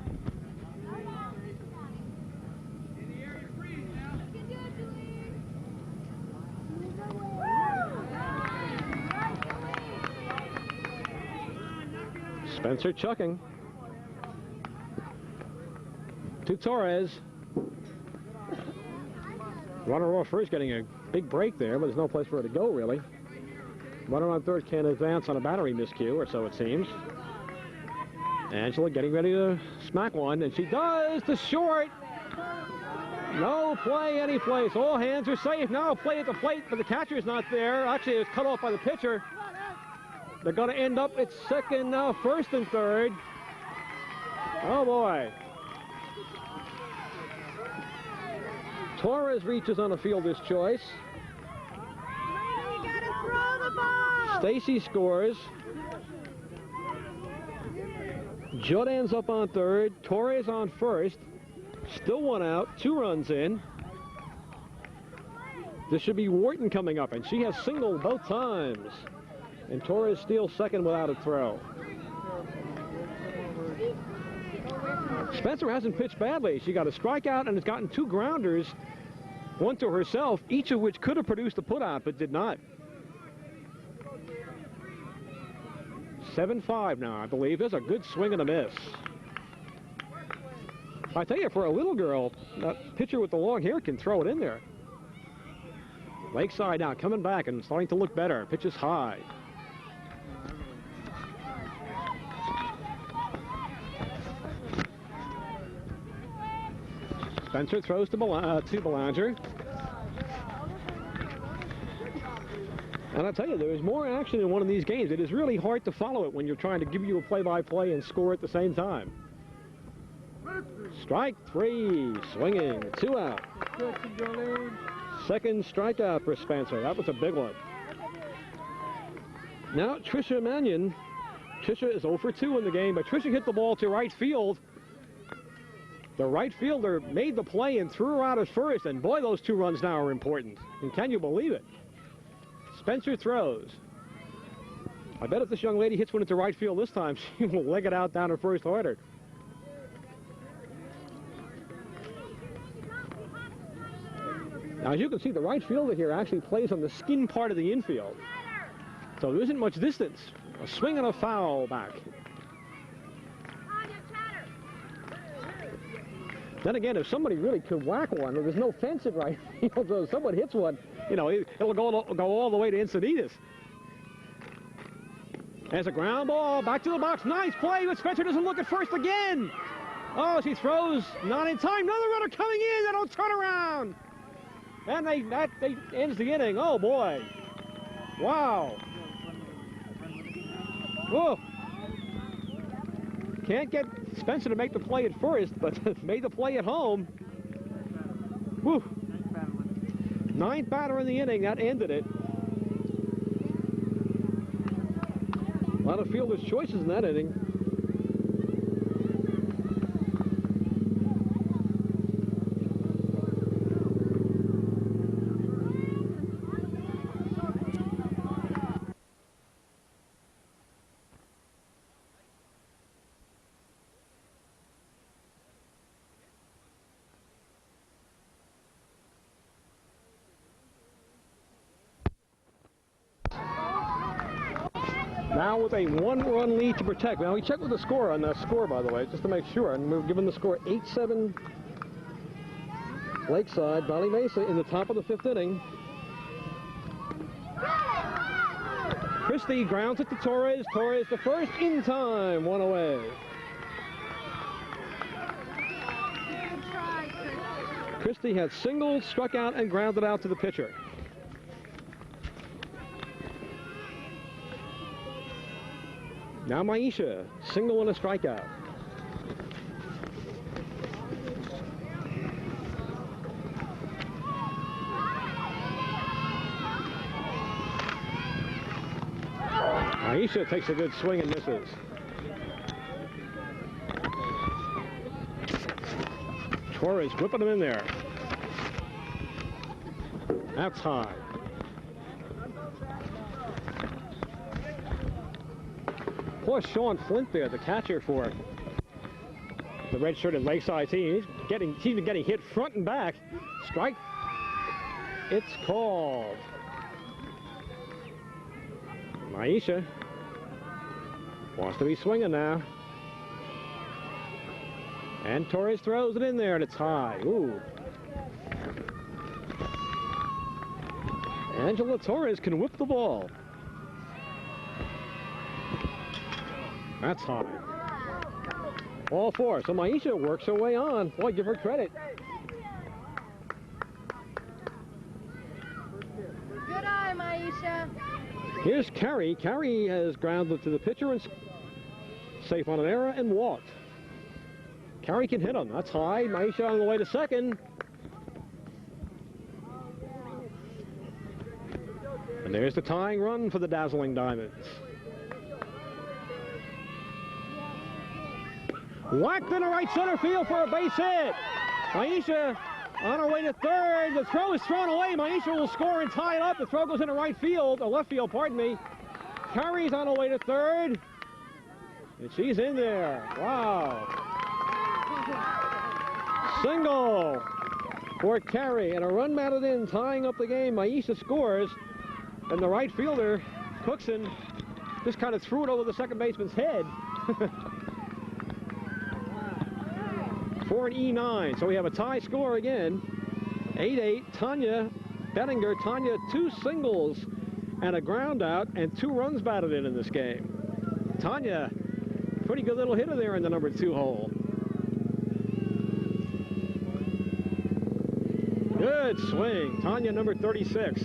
Spencer chucking. To Torres. Runner off first, getting a big break there, but there's no place for her to go, really. Runner on third can't advance on a battery miscue, or so it seems. Angela getting ready to smack one, and she does to short. No play any place. All hands are safe. Now play at the plate, but the catcher's not there. Actually, it's cut off by the pitcher. They're going to end up at second, now first and third. Oh, boy. Torres reaches on a fielder's choice. You gotta throw the ball. Stacy scores. Judd ends up on third. Torres on first. Still 1 out. 2 runs in. This should be Wharton coming up, and she has singled both times. And Torres steals second without a throw. Spencer hasn't pitched badly. She got a strikeout and has gotten 2 grounders, 1 to herself, each of which could have produced a putout, but did not. 7-5 now, I believe. There's a good swing and a miss. I tell you, for a little girl, that pitcher with the long hair can throw it in there. Lakeside now coming back and starting to look better. Pitch is high. Spencer throws to Belanger. And I tell you, there is more action in one of these games. It is really hard to follow it when you're trying to give you a play-by-play and score at the same time. Strike 3, swinging, 2 out. Second strikeout for Spencer. That was a big one. Now Tricia Mannion. Tricia is 0 for 2 in the game, but Tricia hit the ball to right field. The right fielder made the play and threw her out at first, and boy, those 2 runs now are important. And can you believe it? Spencer throws. I bet if this young lady hits one into right field this time, she will leg it out down to first order. Now, as you can see, the right fielder here actually plays on the skin part of the infield. So there isn't much distance. A swing and a foul back. Then again, if somebody really could whack one, there's no fence at right field, so if someone hits one, you know, it'll go all the way to Encinitas. There's a ground ball, back to the box, nice play, but Spencer doesn't look at first again. Oh, she throws, not in time, another runner coming in, they don't turn around. And that ends the inning, oh boy. Wow. Whoa. Can't get Spencer to make the play at first, but made the play at home. Whew. 9th batter in the inning, that ended it. A lot of fielders' choices in that inning. Now with a 1-run lead to protect. Now we check with the score on that score, by the way, just to make sure. And we're given the score 8-7 Lakeside. Valley Mesa in the top of the 5th inning. Christie grounds it to Torres. Torres the first in time, 1 away. Christie had singled, struck out, and grounded out to the pitcher. Now Maisha, single and a strikeout. Maisha takes a good swing and misses. Torres whipping him in there. That's high. Poor Sean Flint there, the catcher for the red-shirted Lakeside team. He's been getting hit front and back. Strike. It's called. Maisha wants to be swinging now. And Torres throws it in there, and it's high. Ooh. Angela Torres can whip the ball. That's high. All four. So Maisha works her way on. Boy, give her credit. Good eye, Maisha. Here's Carey. Carey has grounded to the pitcher and safe on an error and walked. Carey can hit him. That's high. Maisha on the way to second. And there's the tying run for the Dazzling Diamonds. Whacked into right center field for a base hit. Maisha on her way to third. The throw is thrown away. Maisha will score and tie it up. The throw goes into right field, or left field, pardon me. Carey's on her way to third. And she's in there. Wow. Single for Carey, and a run batted in, tying up the game. Maisha scores, and the right fielder, Cookson, just kind of threw it over the second baseman's head. For an E9, so we have a tie score again. 8-8, Tanya Benninger. Tanya, 2 singles and a ground out, and 2 runs batted in this game. Tanya, pretty good little hitter there in the number 2 hole. Good swing. Tanya, number 36.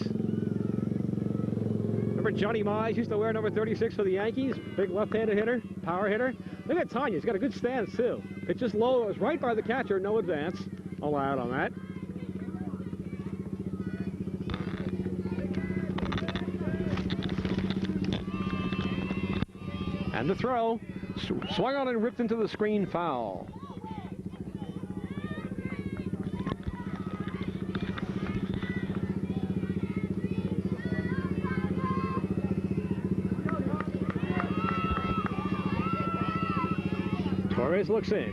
Remember Johnny Mize used to wear number 36 for the Yankees? Big left-handed hitter, power hitter. Look at Tanya. He's got a good stance, too. It's just low. It was right by the catcher. No advance allowed on that. And the throw. Swung on and ripped into the screen, foul. Torres looks in,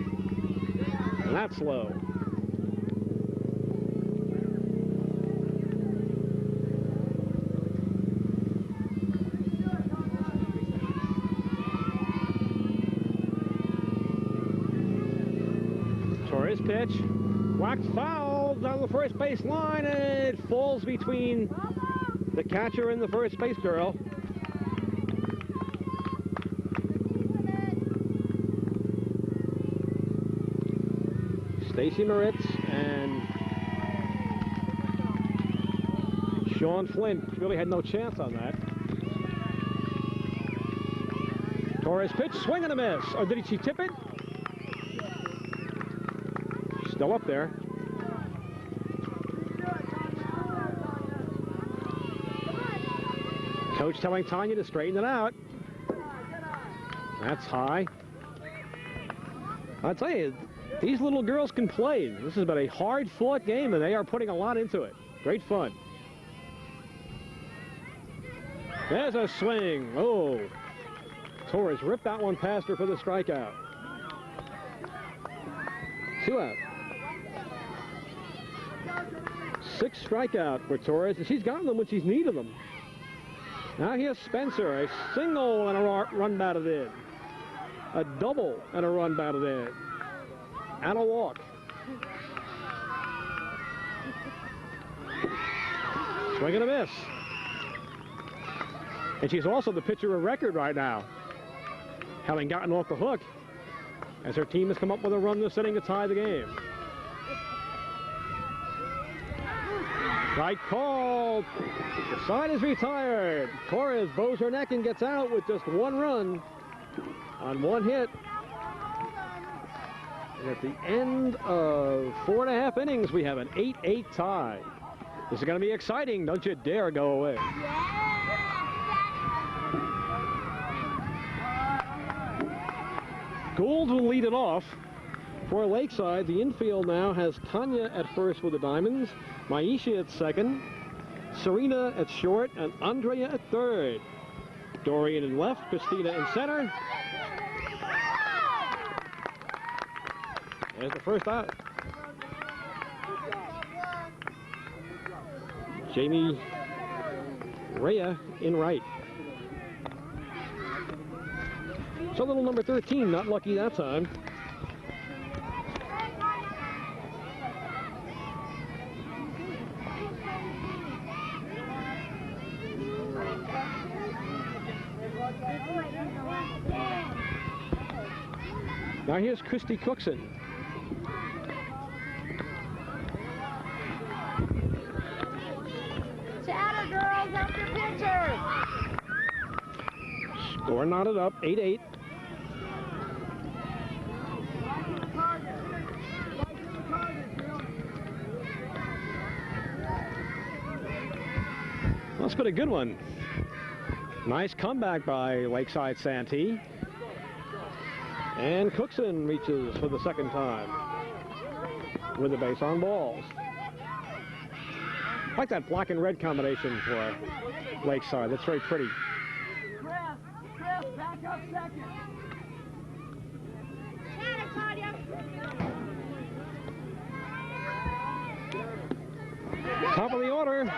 and that's low. Torres pitch, whacked foul down the first base line, and it falls between the catcher and the first base girl. Stacy Moritz and Sean Flint really had no chance on that. Torres pitch, swing and a miss. Or did she tip it? Still up there. Coach telling Tanya to straighten it out. That's high. I'll tell you, these little girls can play. This has been a hard-fought game, and they are putting a lot into it. Great fun. There's a swing. Oh, Torres ripped that one past her for the strikeout. 2 out. 6 strikeout for Torres, and she's gotten them when she's needed them. Now here's Spencer, a single and a run batted in. A double and a run batted in. And a walk. Swing and a miss. And she's also the pitcher of record right now, having gotten off the hook as her team has come up with a run this inning to tie the game. Strike called. The side is retired. Torres bows her neck and gets out with just one run on one hit. And at the end of 4.5 innings, we have an 8-8 tie. This is going to be exciting. Don't you dare go away. Gould will lead it off for Lakeside. The infield now has Tanya at first with the Diamonds, Maisha at second, Serena at short, and Andrea at third. Dorian in left, Christina in center. There's the first out. Jamie Rhea in right. So little number 13, not lucky that time. Now here's Christy Cookson. Chatter, girls, after pitcher. Score knotted up, 8-8. That's been a good one. Nice comeback by Lakeside Santee. And Cookson reaches for the second time with the base on balls. I like that black and red combination for Lakeside. That's very pretty. Chris, back up second. Chatter, Claudia. Top of the order.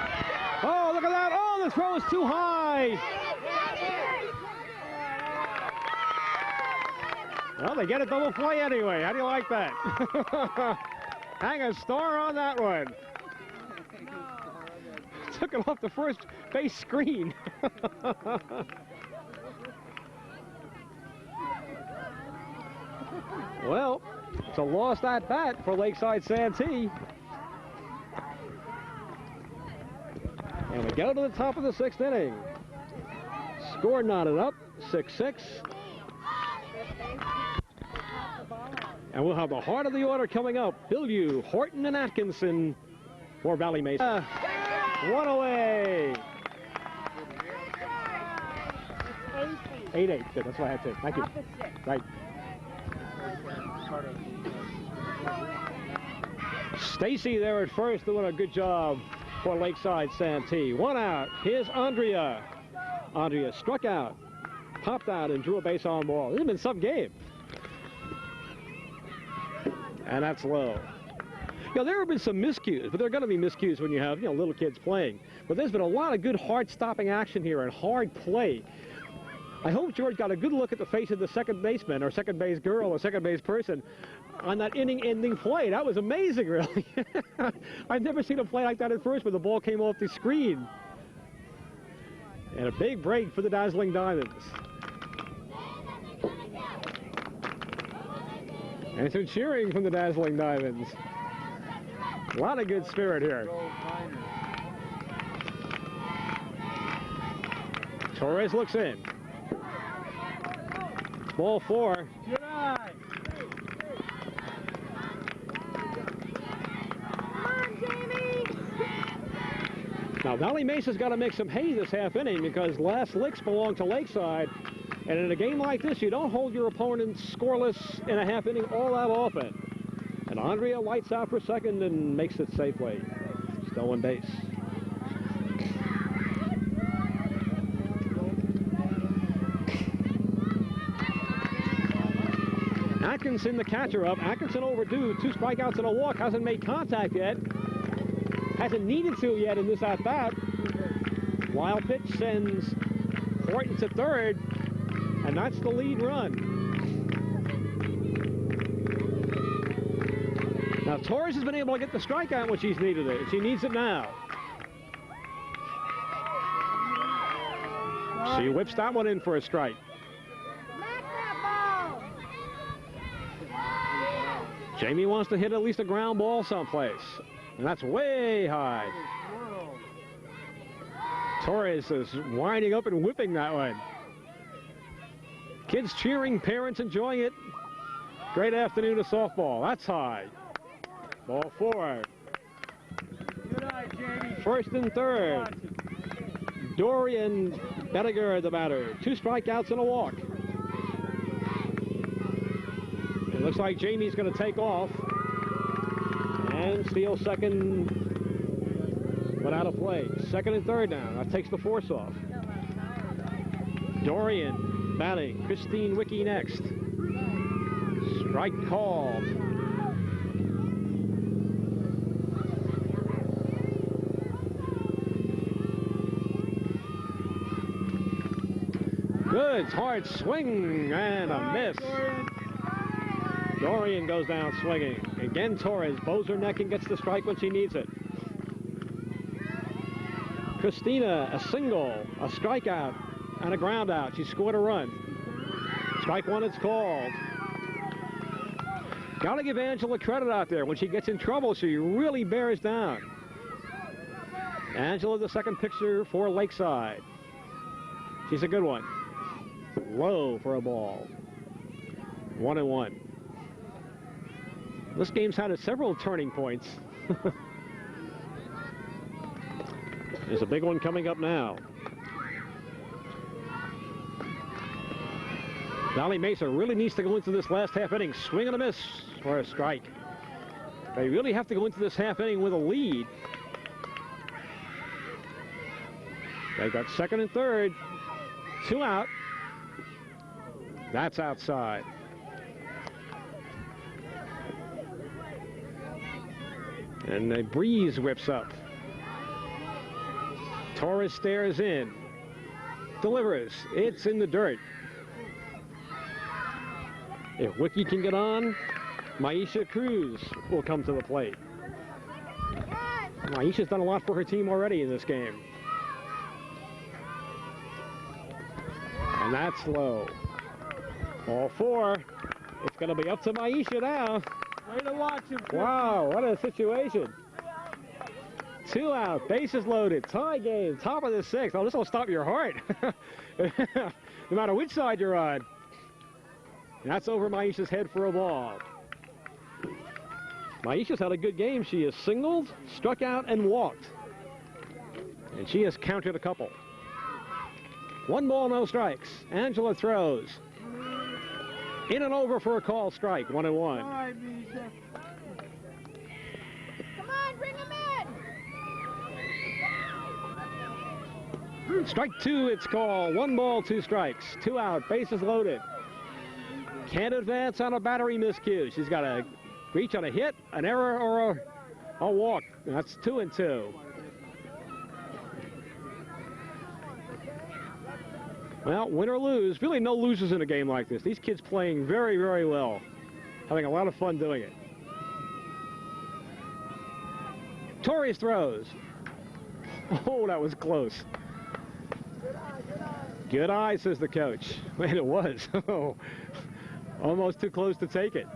Oh, look at that. Oh, the throw is too high. Well, they get a double play anyway. How do you like that? Hang a star on that one. Took it off the first base screen. Well, it's a lost at bat for Lakeside Santee. And we go to the top of the 6th inning. Score knotted up, 6-6. And we'll have the heart of the order coming up. Bilyeu, Horton, and Atkinson for Valley Mesa. One away. 8-8. Good, that's what I had to. Thank you. Right. Stacy there at first doing a good job for Lakeside Santee. One out. Here's Andrea. Andrea struck out, popped out, and drew a base on ball. This has been some game. And that's low. You know, there have been some miscues, but there are going to be miscues when you have, you know, little kids playing. But there's been a lot of good hard-stopping action here and hard play. I hope George got a good look at the face of the second baseman or second base girl or second base person on that inning-ending play. That was amazing, really. I've never seen a play like that at first when the ball came off the screen. And a big break for the Dazzling Diamonds. And some cheering from the Dazzling Diamonds. A lot of good spirit here. Torres looks in. Ball 4. Good eye. Come on, Jamie. Now, Valley Mesa's got to make some hay this half inning because last licks belong to Lakeside. And in a game like this, you don't hold your opponent scoreless in a half inning all that often. And Andrea lights out for second and makes it safely. Still on base. Atkinson, the catcher, up. Atkinson overdue. 2 strikeouts and a walk. Hasn't made contact yet. Hasn't needed to yet in this at-bat. Wild pitch sends Horton to third. And that's the lead run. Now, Torres has been able to get the strikeout when she's needed it. She needs it now. She whips that one in for a strike. Smack that ball. Jamie wants to hit at least a ground ball someplace. And that's way high. Torres is winding up and whipping that one. Kids cheering, parents enjoying it. Great afternoon of softball. That's high. Ball 4. Good eye, Jamie. First and third. Dorian Bettiger the batter. 2 strikeouts and a walk. It looks like Jamie's going to take off and steal second, but out of play. Second and third now. That takes the force off. Dorian batting. Christine Wicke next. Strike called. Good, hard swing and a miss. Dorian goes down swinging. Again, Torres bows her neck and gets the strike when she needs it. Christina, a single, a strikeout, and a ground out. She scored a run. Strike 1, it's called. Got to give Angela credit out there. When she gets in trouble, she really bears down. Angela, the second pitcher for Lakeside. She's a good one. Low for a ball. 1-1. This game's had several turning points. There's a big one coming up now. Valley Mesa really needs to go into this last half inning. Swing and a miss for a strike. They really have to go into this half inning with a lead. They got second and third. 2 out. That's outside. And the breeze whips up. Torres stares in. Delivers. It's in the dirt. If Wicke can get on, Maisha Cruz will come to the plate. Maisha's done a lot for her team already in this game. And that's low. Ball 4. It's going to be up to Maisha now. Way to watch him. Wow, what a situation. 2 out, bases loaded, tie game, top of the 6th. Oh, this will stop your heart. No matter which side you're on. That's over Maisha's head for a ball. Maisha's had a good game. She has singled, struck out, and walked. And she has counted a couple. 1 ball, no strikes. Angela throws. In and over for a call strike, 1-1. All right, Misha. Come on, bring him in. Strike 2, it's called. 1 ball, 2 strikes. 2 out, bases loaded. Can't advance on a battery miscue. She's got to reach on a hit, an error, or a walk. That's 2 and 2. Well, win or lose, really no losers in a game like this. These kids playing very, very well. Having a lot of fun doing it. Torres throws. Oh, that was close. Good eye, says the coach. Man, it was. Oh, almost too close to take it.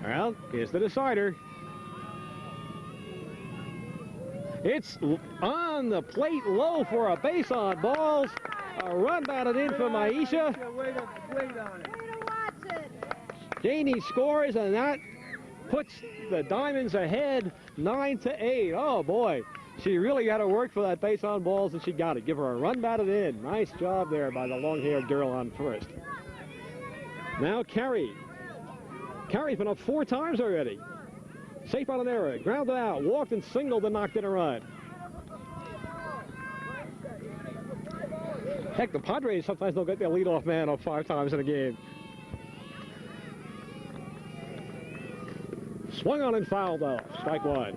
Well, here's the decider. It's on the plate low for a base on balls. A run batted in for Maisha. Way to wait on it. Way to watch it. Janie scores, and that puts the Diamonds ahead 9-8. Oh, boy. She really got to work for that base on balls, and she got it. Give her a run batted in. Nice job there by the long-haired girl on first. Now Carey. Carey's been up 4 times already. Safe on an error. Grounded out. Walked and singled and knocked in a run. Heck, the Padres sometimes don't get their leadoff man up 5 times in a game. Swung on and fouled off. Strike 1.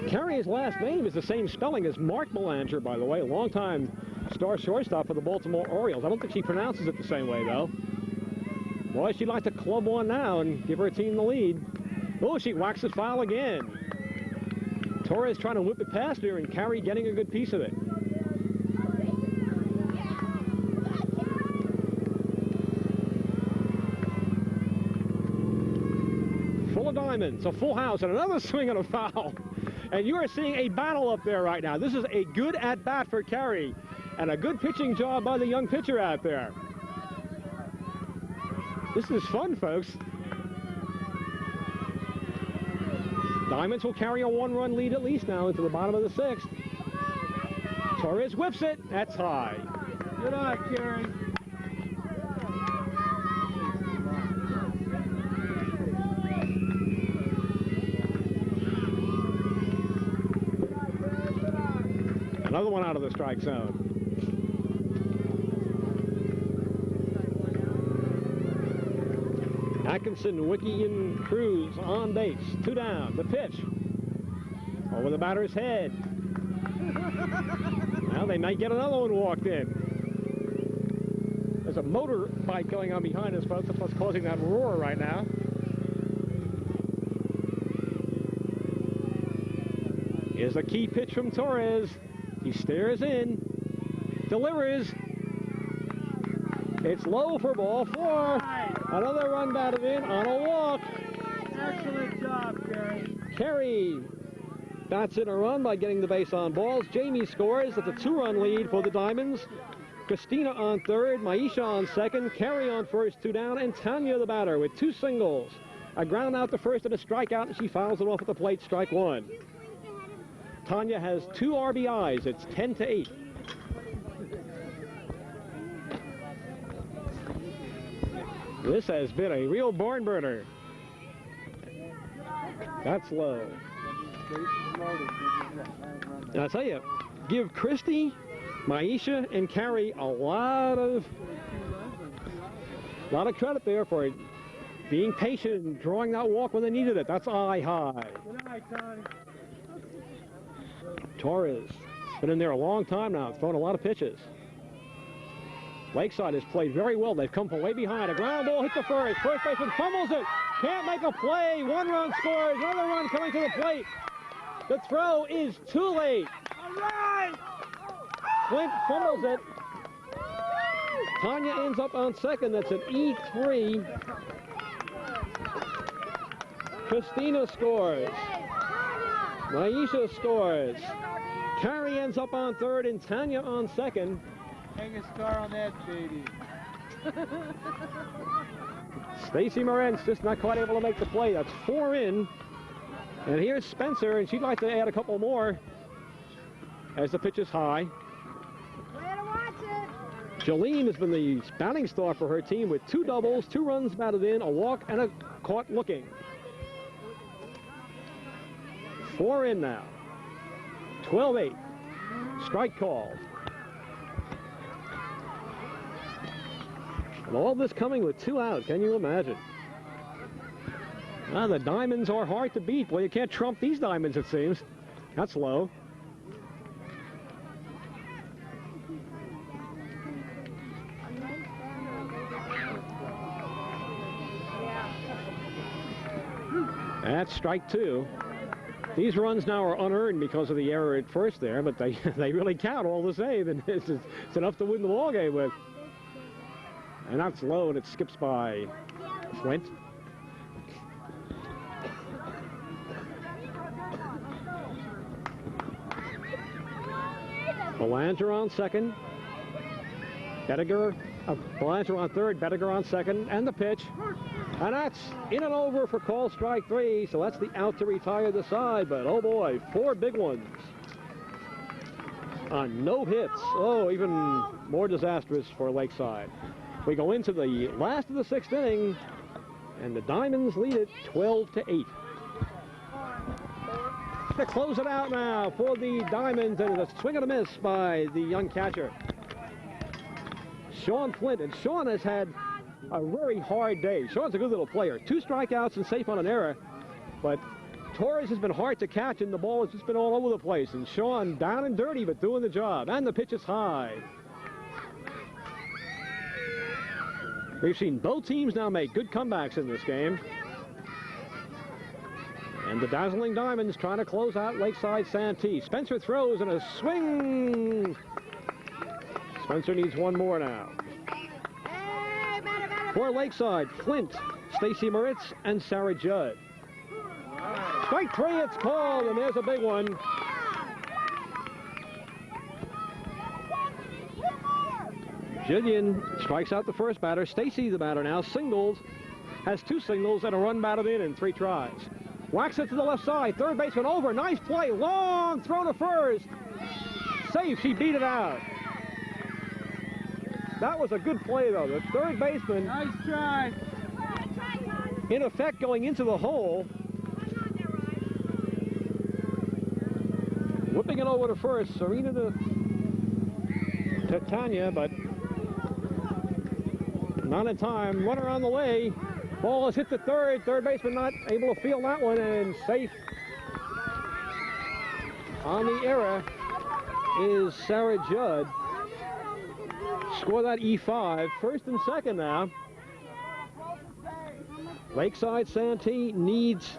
Carey's last name is the same spelling as Mark Belanger, by the way, longtime star shortstop for the Baltimore Orioles. I don't think she pronounces it the same way, though. Boy, she'd like to club one now and give her team the lead. Oh, she whacks it foul again. Torres trying to whip it past her, and Carey getting a good piece of it. Full of Diamonds, a full house, and another swing and a foul. And you are seeing a battle up there right now. This is a good at-bat for Carey, and a good pitching job by the young pitcher out there. This is fun, folks. Diamonds will carry a one-run lead at least now into the bottom of the sixth. Torres whips it. That's high. Good eye, Carey. Another one out of the strike zone. Atkinson, Wicki, and Cruz on base. 2 down. The pitch. Over the batter's head. Now they might get another one walked in. There's a motorbike going on behind us, folks. That's what's causing that roar right now. Here's a key pitch from Torres. He stares in. Delivers. It's low for ball 4. Another run batted in on a walk. Excellent job, Carey. Carey bats in a run by getting the base on balls. Jamie scores. It's a 2-run lead for the Diamonds. Christina on third, Maisha on second, Carey on first, 2 down, and Tanya the batter with 2 singles. A ground out to first and a strikeout, and she fouls it off at the plate, strike 1. Tanya has 2 RBIs. It's 10-8. This has been a real barn burner. That's low. And I'll tell you, give Christy, Maisha, and Carey a lot of credit there for being patient and drawing that walk when they needed it. That's eye high. Good eye, Tony. Torres been in there a long time now, throwing a lot of pitches. Lakeside has played very well. They've come from way behind. A ground ball hit the first. First baseman fumbles it. Can't make a play. 1 run scores. Another run coming to the plate. The throw is too late. All right. Flint fumbles it. Tanya ends up on second. That's an E3. Christina scores. Maisha scores. Carey ends up on third and Tanya on second. Hang a star on that, baby. Stacy Morenz just not quite able to make the play. That's 4 in. And here's Spencer, and she'd like to add a couple more as the pitch is high. Way to watch it. Jolene has been the batting star for her team with 2 doubles, 2 runs batted in, a walk, and a caught looking. 4 in now. 12-8. Strike called. And all this coming with 2 out. Can you imagine? The Diamonds are hard to beat. Well, you can't trump these Diamonds, it seems. That's low. That's strike 2. These runs now are unearned because of the error at first there, but they really count all the same, and it's enough to win the ball game with. And that's low, and it skips by Flint. Belanger on second. Belanger on third, Bettiger on second, and the pitch. And that's in and over for call strike 3, so that's the out to retire the side, but oh boy, 4 big ones. On no hits. Oh, even more disastrous for Lakeside. We go into the last of the 6th inning, and the Diamonds lead it 12-8. To close it out now for the Diamonds, and a swing and a miss by the young catcher, Sean Flint. And Sean has had a very hard day. Sean's a good little player. 2 strikeouts and safe on an error, but Torres has been hard to catch, and the ball has just been all over the place. And Sean down and dirty, but doing the job. And the pitch is high. We've seen both teams now make good comebacks in this game. And the dazzling Diamonds trying to close out Lakeside Santee. Spencer throws and a swing. Spencer needs 1 more now. For Lakeside, Flint, Stacy Moritz, and Sarah Judd. Strike three, it's called, and there's a big one. Jillian strikes out the first batter. Stacy, the batter now, singles, has 2 singles and a run batted in 3 tries. Whacks it to the left side. Third baseman over. Nice play. Long throw to first. Safe. She beat it out. That was a good play, though. The third baseman, Nice try. in effect, going into the hole. Whipping it over to first. Serena to Tanya, but not in time. Runner on the way. Ball is hit to third. Third baseman not able to field that one, and safe on the error is Sarah Judd. Score that E5. First and second now. Lakeside Santee needs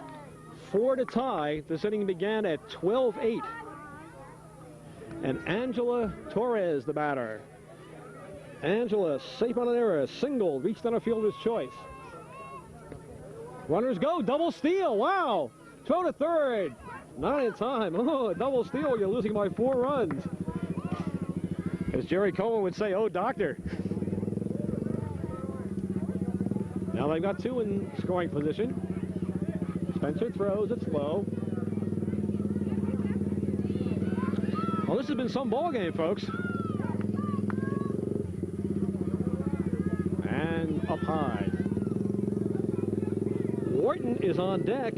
4 to tie. This inning began at 12-8. And Angela Torres, the batter. Angela, safe on an error. Single, reached on a fielder's choice. Runners go, double steal, wow! Throw to third, not in time. Oh, double steal, you're losing by 4 runs. As Jerry Cohen would say, oh, doctor. Now they've got 2 in scoring position. Spencer throws, it's low. Well, this has been some ball game, folks. And up high. Wharton is on deck.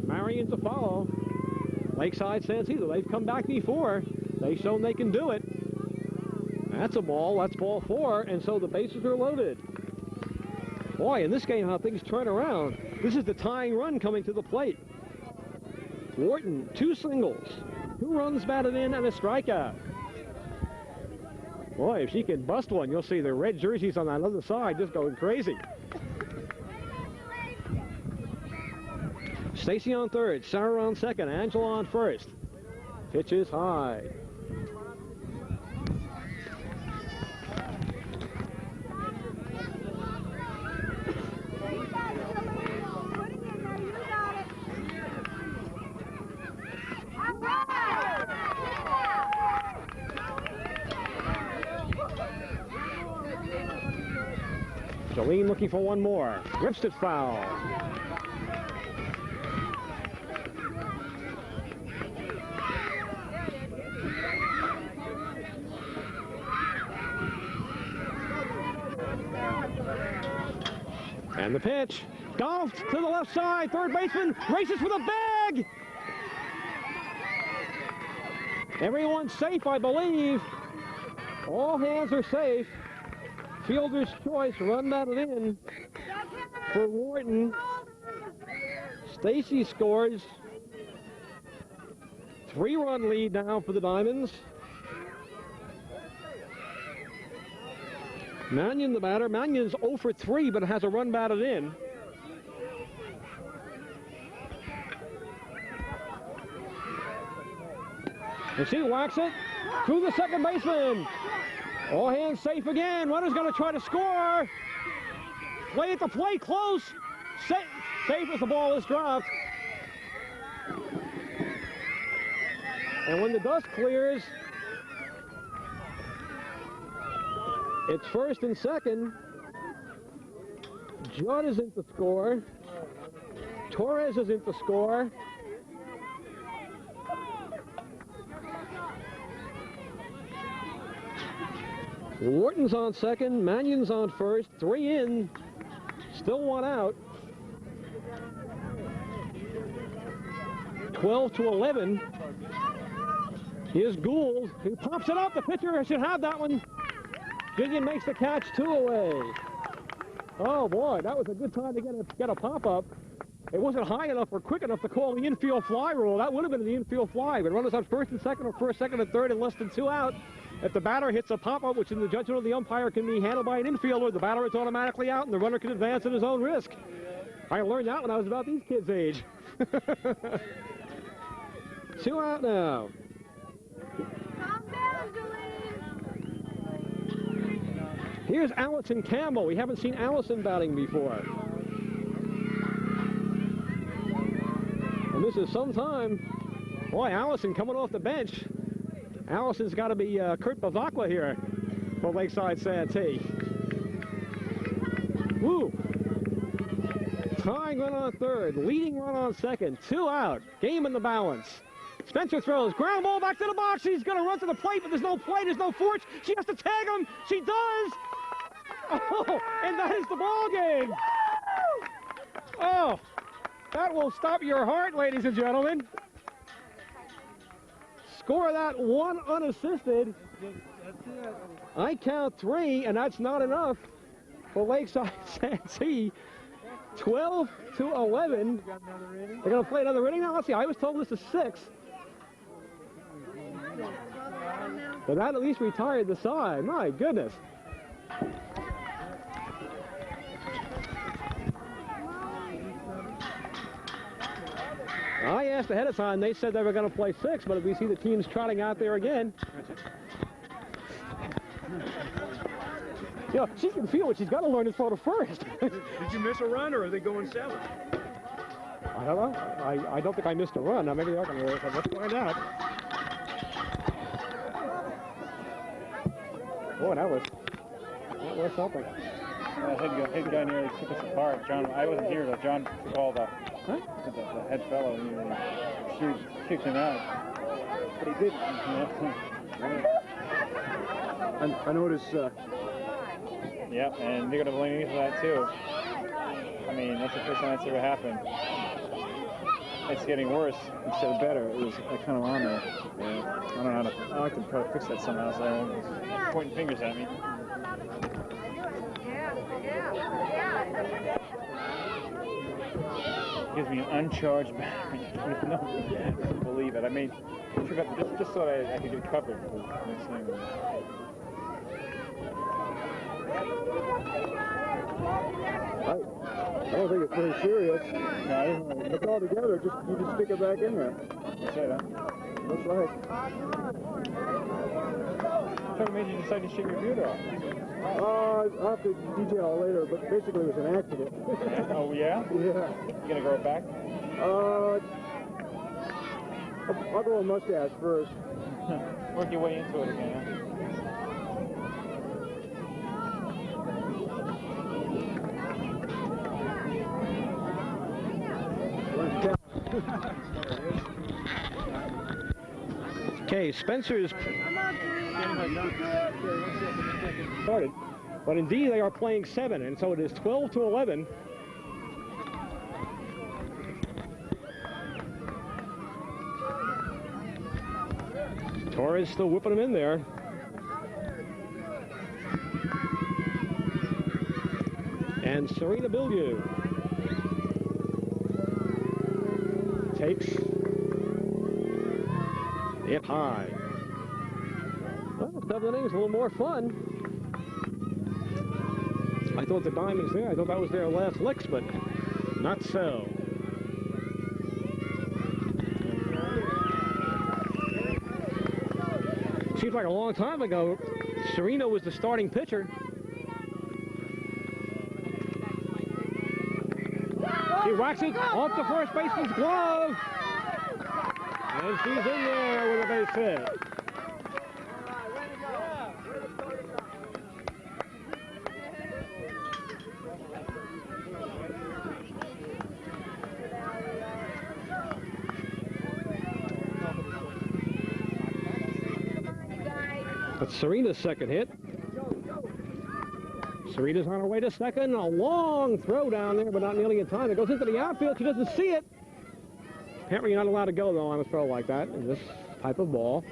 Marion to follow. Lakeside Santee, they've come back before. They've shown they can do it. That's a ball. That's ball 4, and so the bases are loaded. Boy, in this game, how things turn around. This is the tying run coming to the plate. Wharton, 2 singles, 2 runs batted in, and a strikeout. Boy, if she can bust one, you'll see the red jerseys on that other side just going crazy. Stacy on third, Sarah on second, Angela on first. Pitch is high. Jolene looking for one more. Rips it foul. And the pitch. Golfed to the left side. Third baseman races for the bag. Everyone's safe, I believe. All hands are safe. Fielder's choice, run batted in for Wharton. Stacy scores. 3-run lead now for the Diamonds. Mannion the batter. Mannion's 0 for 3, but has a run batted in. And she whacks it through the second baseman. All hands safe again. Runner's going to try to score. Play at the plate, close. Safe as the ball is dropped. And when the dust clears, it's first and second. Judd is in to score. Torres is in to score. Wharton's on second, Mannion's on first, 3 in, still 1 out. 12-11. Here's Gould, who pops it up. The pitcher should have that one. Jillian makes the catch, 2 away. Oh boy, that was a good time to get a pop-up. It wasn't high enough or quick enough to call the infield fly rule. That would have been the infield fly, but runners on first and second, or first, second, and third, and less than 2 out. If the batter hits a pop-up, which in the judgment of the umpire can be handled by an infielder, the batter is automatically out, and the runner can advance at his own risk. I learned that when I was about these kids' age. 2 out now. Calm down, Jolene. Here's Allison Campbell. We haven't seen Allison batting before. And this is some time. Boy, Allison coming off the bench. Allison's got to be Kurt Bavacqua here for Lakeside Santee. Woo! Tying run on third, leading run on second, 2 out, game in the balance. Spencer throws, ground ball back to the box. She's going to run to the plate, but there's no plate, there's no force. She has to tag him. She does. Oh, and that is the ball game. Oh, that will stop your heart, ladies and gentlemen. Score that one unassisted. I count 3, and that's not enough for Lakeside Santee. 12-11. They're going to play another inning now. Let's see. I was told this is 6. But that at least retired the side. My goodness. I asked ahead of time. They said they were going to play 6, but we see the teams trotting out there again. Yeah, she can feel it. She's got to learn to throw to first. Did you miss a run, or are they going 7? I don't know. I don't think I missed a run. Now maybe they're going to. Let's find out. Boy, that was something. Head guy nearly took us apart. John, I wasn't here, but John called the head fellow. He kicked him out. But he did. I noticed. Yeah, and they're going to blame me for that too. I mean, that's the first time that's ever happened. It's getting worse instead of better. It was kind of on there. Yeah. I don't know how to. I like to try to fix that somehow. So everyone's pointing fingers at me. Gives me an uncharged battery. I couldn't believe it. I mean, just so I could get covered for the next thing. I don't think it's very serious. No, It's all together. You just stick it back in there. that's it, huh? That's right. What made you decide to shave your beard off? I'll have to detail later, but basically it was an accident. Oh, yeah? Yeah. You gonna grow it back? I'll grow a mustache first. Work your way into it again, huh? Okay, Spencer's started, but indeed they are playing 7, and so it is 12-11. Torres still whipping them in there. And Serena Bilyeu takes it high. Well, 7 innings, a little more fun. I thought the Diamonds there, I thought that was their last licks, but not so. Seems like a long time ago, Serena was the starting pitcher. She whacks it off the first baseman's glove. And she's in there with a base hit. That's Serena's second hit. Serena's on her way to second. A long throw down there, but not nearly in time. It goes into the outfield. She doesn't see it. Apparently you're not allowed to go, though, on a throw like that in this type of ball.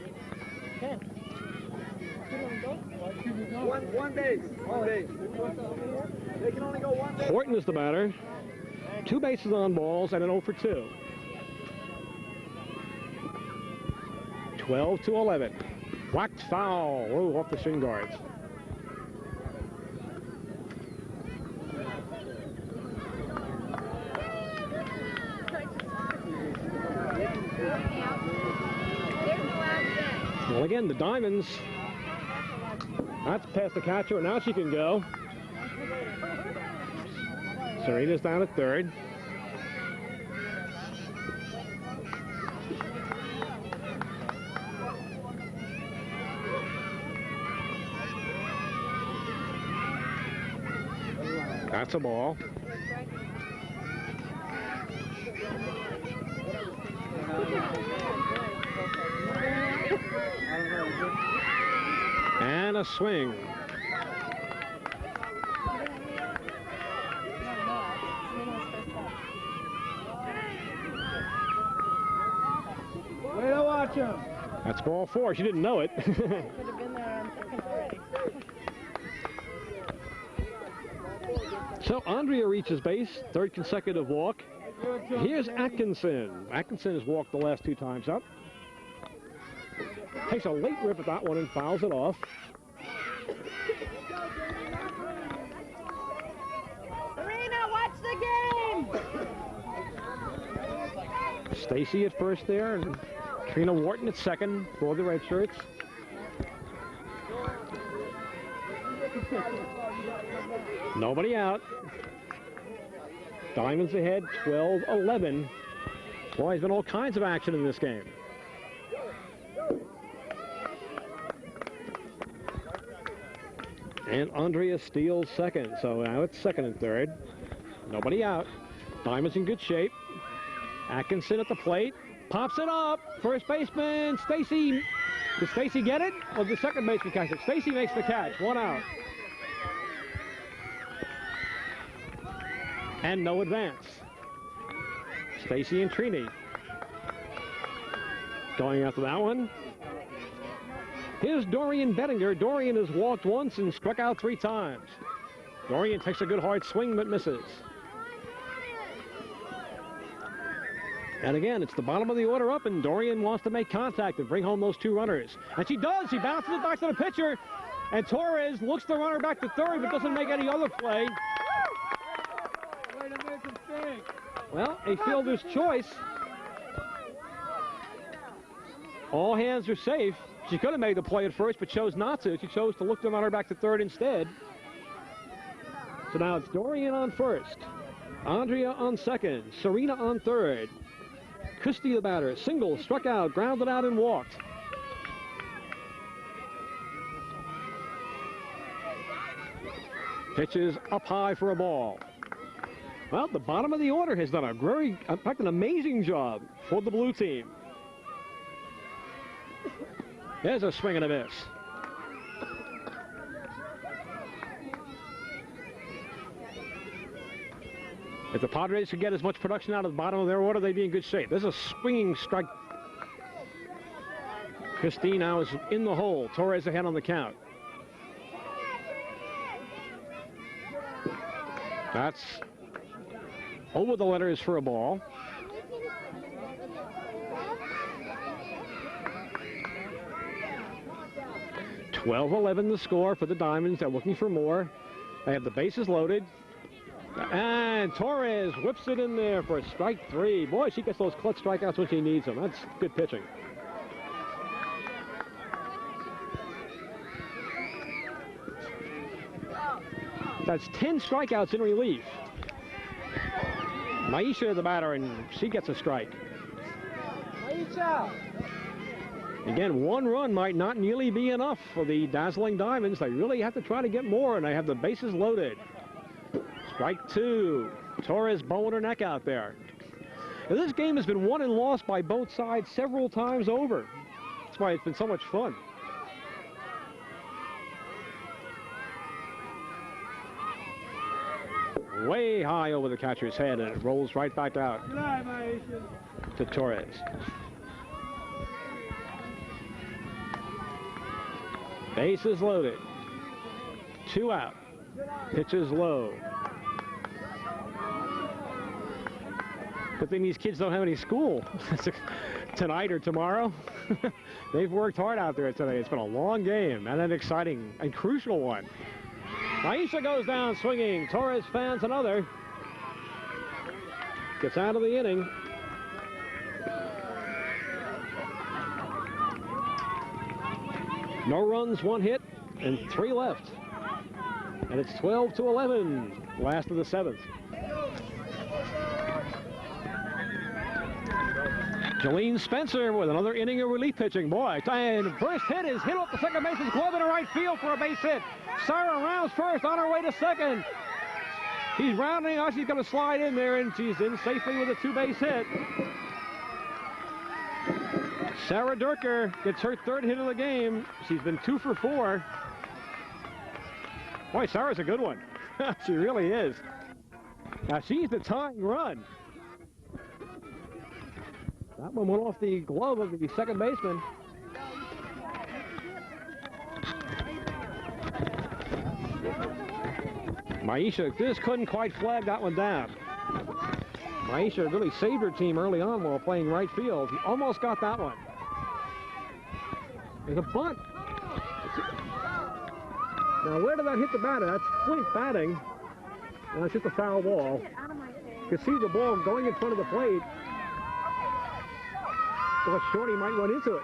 One base. One base. They can only go one base. Horton is the batter. 2 bases on balls and an 0 for 2. 12-11. Whacked foul. Oh, off the shin guards. Well, again, the Diamonds. That's past the catcher, and now she can go. Serena's down at third. That's a ball. And a swing. Way to watch him. That's ball 4. She didn't know it. Could have been there on second already. So Andrea reaches base, 3rd consecutive walk. Here's Atkinson. Atkinson has walked the last 2 times up. Takes a late rip at that one and fouls it off. Serena, watch the game! Stacy at first there, and Trina Wharton at second for the red shirts. Nobody out. Diamonds ahead, 12-11. Boy, there's been all kinds of action in this game. And Andrea steals second, so now it's 2nd and 3rd. Nobody out. Diamonds in good shape. Atkinson at the plate. Pops it up. First baseman, Stacy. Did Stacy get it? Or did the second baseman catch it? Stacy makes the catch. 1 out. And no advance. Stacy and Trini going after that one. Here's Dorian Bettinger. Dorian has walked once and struck out 3 times. Dorian takes a good hard swing but misses. And again, it's the bottom of the order up, and Dorian wants to make contact and bring home those 2 runners. And she does. She bounces it back to the pitcher. And Torres looks the runner back to 3rd but doesn't make any other play. Way to make him think. Well, a fielder's choice. All hands are safe. She could have made the play at first, but chose not to. She chose to look the runner back to 3rd instead. So now it's Dorian on 1st, Andrea on 2nd, Serena on 3rd. Christie the batter, single, struck out, grounded out, and walked. Pitches up high for a ball. Well, the bottom of the order has done in fact, an amazing job for the blue team. There's a swing and a miss. If the Padres could get as much production out of the bottom of their order, they'd be in good shape. There's a swinging strike. Christine now is in the hole. Torres ahead on the count. That's over the letters for a ball. .12-11 the score for the Diamonds. They're looking for more. They have the bases loaded. And Torres whips it in there for strike 3. Boy, she gets those clutch strikeouts when she needs them. That's good pitching. That's 10 strikeouts in relief. Maisha the batter, and she gets a strike. Maisha. Again, 1 run might not nearly be enough for the dazzling Diamonds. They really have to try to get more, and they have the bases loaded. Strike 2. Torres bowing her neck out there. Now, this game has been won and lost by both sides several times over. That's why it's been so much fun. Way high over the catcher's head, and it rolls right back out to Torres. Bases loaded. 2 out. Pitches low. Good thing these kids don't have any school tonight or tomorrow. They've worked hard out there today. It's been a long game and an exciting and crucial one. Maisha goes down swinging. Torres fans another. Gets out of the inning. No runs, 1 hit, and 3 left. And it's 12-11, last of the 7th. Jolene Spencer with another inning of relief pitching. Boy, and first hit is hit off the second baseman's glove in the right field for a base hit. Sarah rounds first on her way to second. She's rounding out. She's going to slide in there, and she's in safely with a 2-base hit. Sarah Durker gets her 3rd hit of the game. She's been 2 for 4. Boy, Sarah's a good one. She really is. Now, she's the tying run. That one went off the glove of the 2nd baseman. Maisha just couldn't quite flag that one down. Maisha really saved her team early on while playing right field. He almost got that one. There's a bunt. Now, where did that hit the batter? That's Flint batting. And it's just a foul ball. You can see the ball going in front of the plate. Thought Shorty might run into it.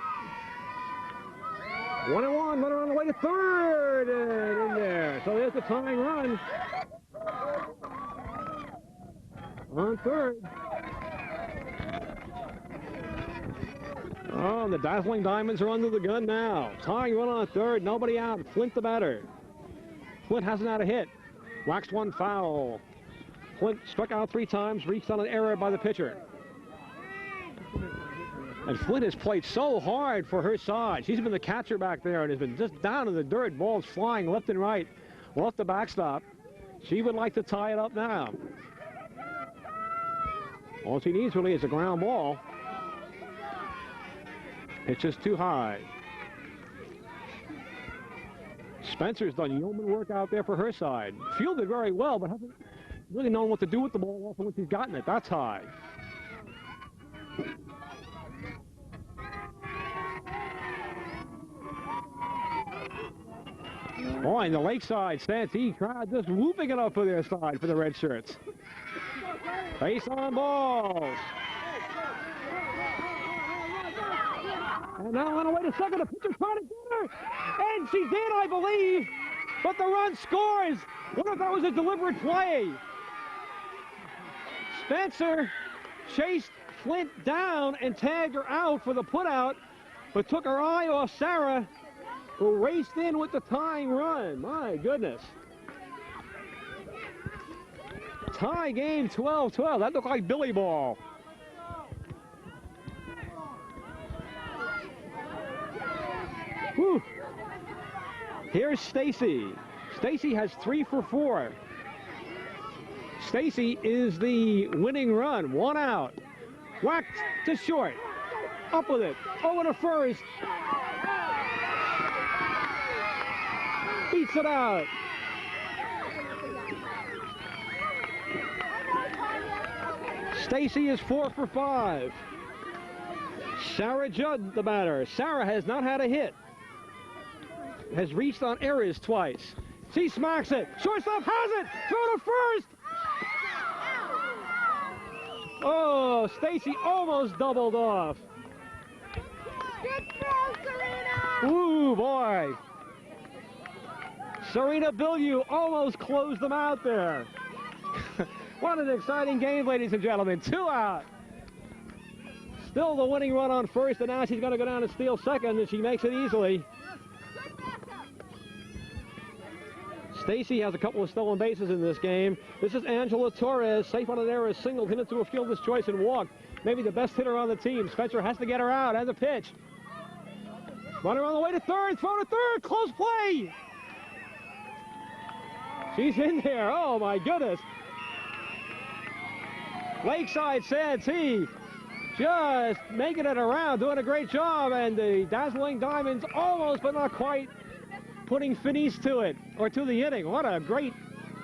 1-1, runner on the way to 3rd, and in there. So there's the tying run. On 3rd. Oh, the Dazzling Diamonds are under the gun now. Tying run on 3rd, nobody out. Flint the batter. Flint hasn't had a hit. Waxed one foul. Flint struck out 3 times, reached on an error by the pitcher. And Flint has played so hard for her side. She's been the catcher back there and has been just down in the dirt. Balls flying left and right off the backstop. She would like to tie it up now. All she needs really is a ground ball. It's just too high. Spencer's done yeoman work out there for her side. Fielded very well, but hasn't really known what to do with the ball often when she's gotten it. That's high. Boy, and the Lakeside Santee crowd just whooping it up for their side for the red shirts. Base on balls. And now on the way to 2nd, the pitcher trying to get her. And she did, I believe. But the run scores. What if that was a deliberate play? Spencer chased Flint down and tagged her out for the putout, but took her eye off Sarah, who raced in with the tying run. My goodness. Tie game 12-12. That looked like Billy ball. Whew. Here's Stacy. Stacy has 3 for 4. Stacy is the winning run. 1 out. Whacked to short. Up with it. Over to first. Beats it out. Stacy is 4 for 5. Sarah Judd, the batter. Sarah has not had a hit. Has reached on errors twice. She smacks it. Shortstop has it. Throw to first. Oh, Stacy almost doubled off. Good throw, Serena! Ooh, boy. Serena Bilyeu almost closed them out there. What an exciting game, ladies and gentlemen. 2 out. Still the winning run on first, and now she's going to go down and steal second, and she makes it easily. Stacy has a couple of stolen bases in this game. This is Angela Torres, safe on an error, singled, hit into a fielder's choice and walked. Maybe the best hitter on the team. Spencer has to get her out, and the pitch. Runner on the way to 3rd, throw to 3rd, close play. She's in there, oh my goodness. Lakeside Santee just making it around, doing a great job, and the Dazzling Diamonds almost, but not quite, putting finis to it, or to the inning. What a great,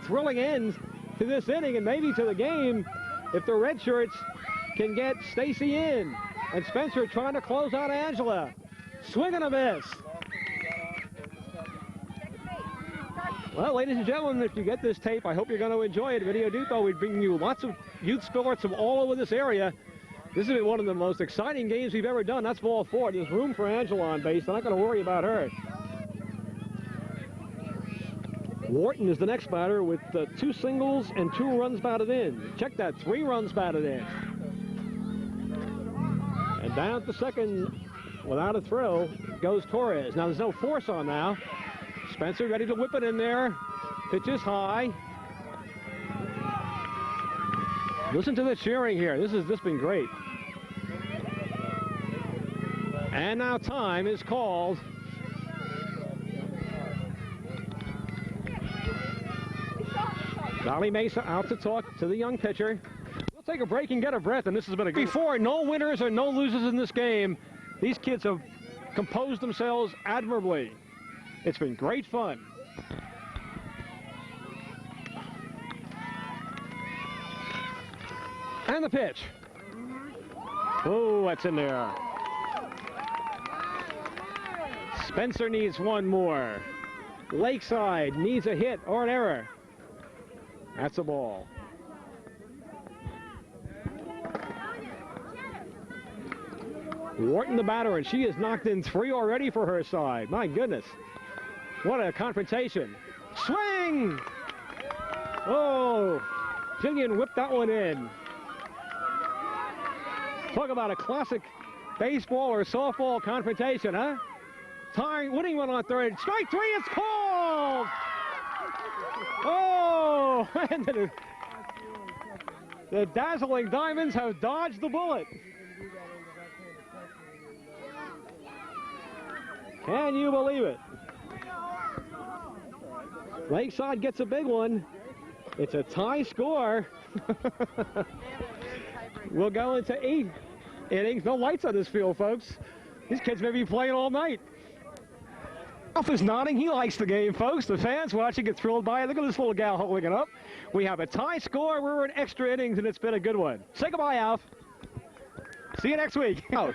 thrilling end to this inning, and maybe to the game, if the red shirts can get Stacy in. And Spencer trying to close out Angela. Swing and a miss. Well, ladies and gentlemen, if you get this tape, I hope you're going to enjoy it. Video Depot, we bring you lots of youth sports from all over this area. This has been one of the most exciting games we've ever done. That's ball 4. There's room for Angela on base. I'm not going to worry about her. Wharton is the next batter with 2 singles and 2 runs batted in. Check that, 3 runs batted in. And down to second without a throw goes Torres. Now there's no force on now. Spencer ready to whip it in there. Pitch is high. Listen to the cheering here. This has been great. And now time is called. Valley Mesa out to talk to the young pitcher. We'll take a break and get a breath, and this has been a good. Before, no winners or no losers in this game. These kids have composed themselves admirably. It's been great fun. And the pitch. Oh, that's in there. Spencer needs one more. Lakeside needs a hit or an error. That's a ball. Wharton the batter, and she has knocked in 3 already for her side. My goodness. What a confrontation. Swing! Oh, Jillian whipped that one in. Talk about a classic baseball or softball confrontation, huh? Tying, winning one on third. Strike 3, it's called! Oh, and the dazzling Diamonds have dodged the bullet. Can you believe it? Lakeside gets a big one. It's a tie score. We'll go into 8 innings. No lights on this field, folks. These kids may be playing all night. Ralph is nodding. He likes the game, folks. The fans watching get thrilled by it. Look at this little gal holding it up. We have a tie score. We're in extra innings, and it's been a good one. Say goodbye, Alf. See you next week. Out.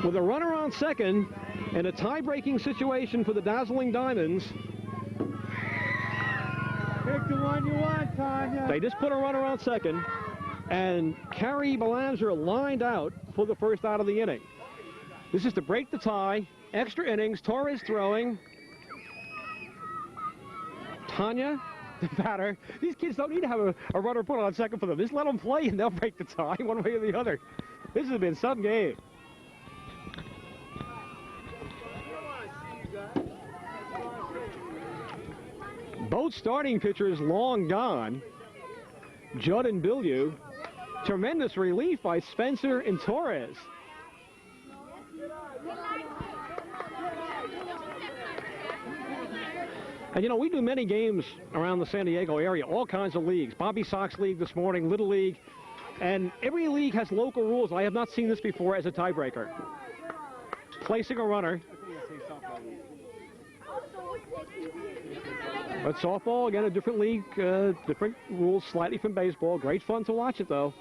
With a runner on second and a tie-breaking situation for the dazzling Diamonds. Pick the one you want, Tanya. They just put a runner on second, and Carrie Belanger lined out for the first out of the inning. This is to break the tie. Extra innings. Torres throwing. Tanya, the batter. These kids don't need to have a runner put on second for them. Just let them play, and they'll break the tie one way or the other. This has been some game. Both starting pitchers long gone. Judd and Bilyeu. Tremendous relief by Spencer and Torres. And you know, we do many games around the San Diego area, all kinds of leagues. Bobby Sox League this morning, Little League. And every league has local rules. I have not seen this before as a tiebreaker. Placing a runner. But softball, again, a different league, different rules slightly from baseball. Great fun to watch it, though.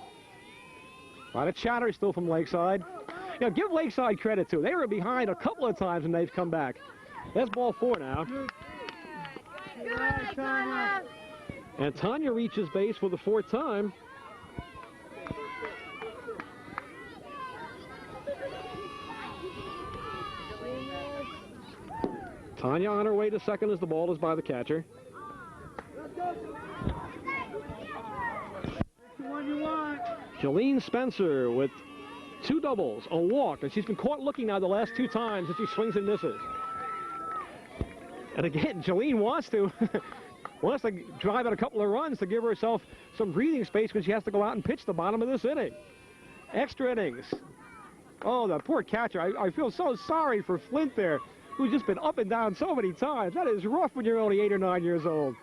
A lot of chatter still from Lakeside. You know, give Lakeside credit, too. They were behind a couple of times, and they've come back. That's ball 4 now. And Tanya reaches base for the 4th time. Tanya on her way to second as the ball is by the catcher. Jolene Spencer with 2 doubles, a walk, and she's been caught looking now the last 2 times as she swings and misses. And again, Jolene wants to drive out a couple of runs to give herself some breathing space when she has to go out and pitch the bottom of this inning. Extra innings. Oh, the poor catcher. I feel so sorry for Flint there, who's just been up and down so many times. That is rough when you're only 8 or 9 years old.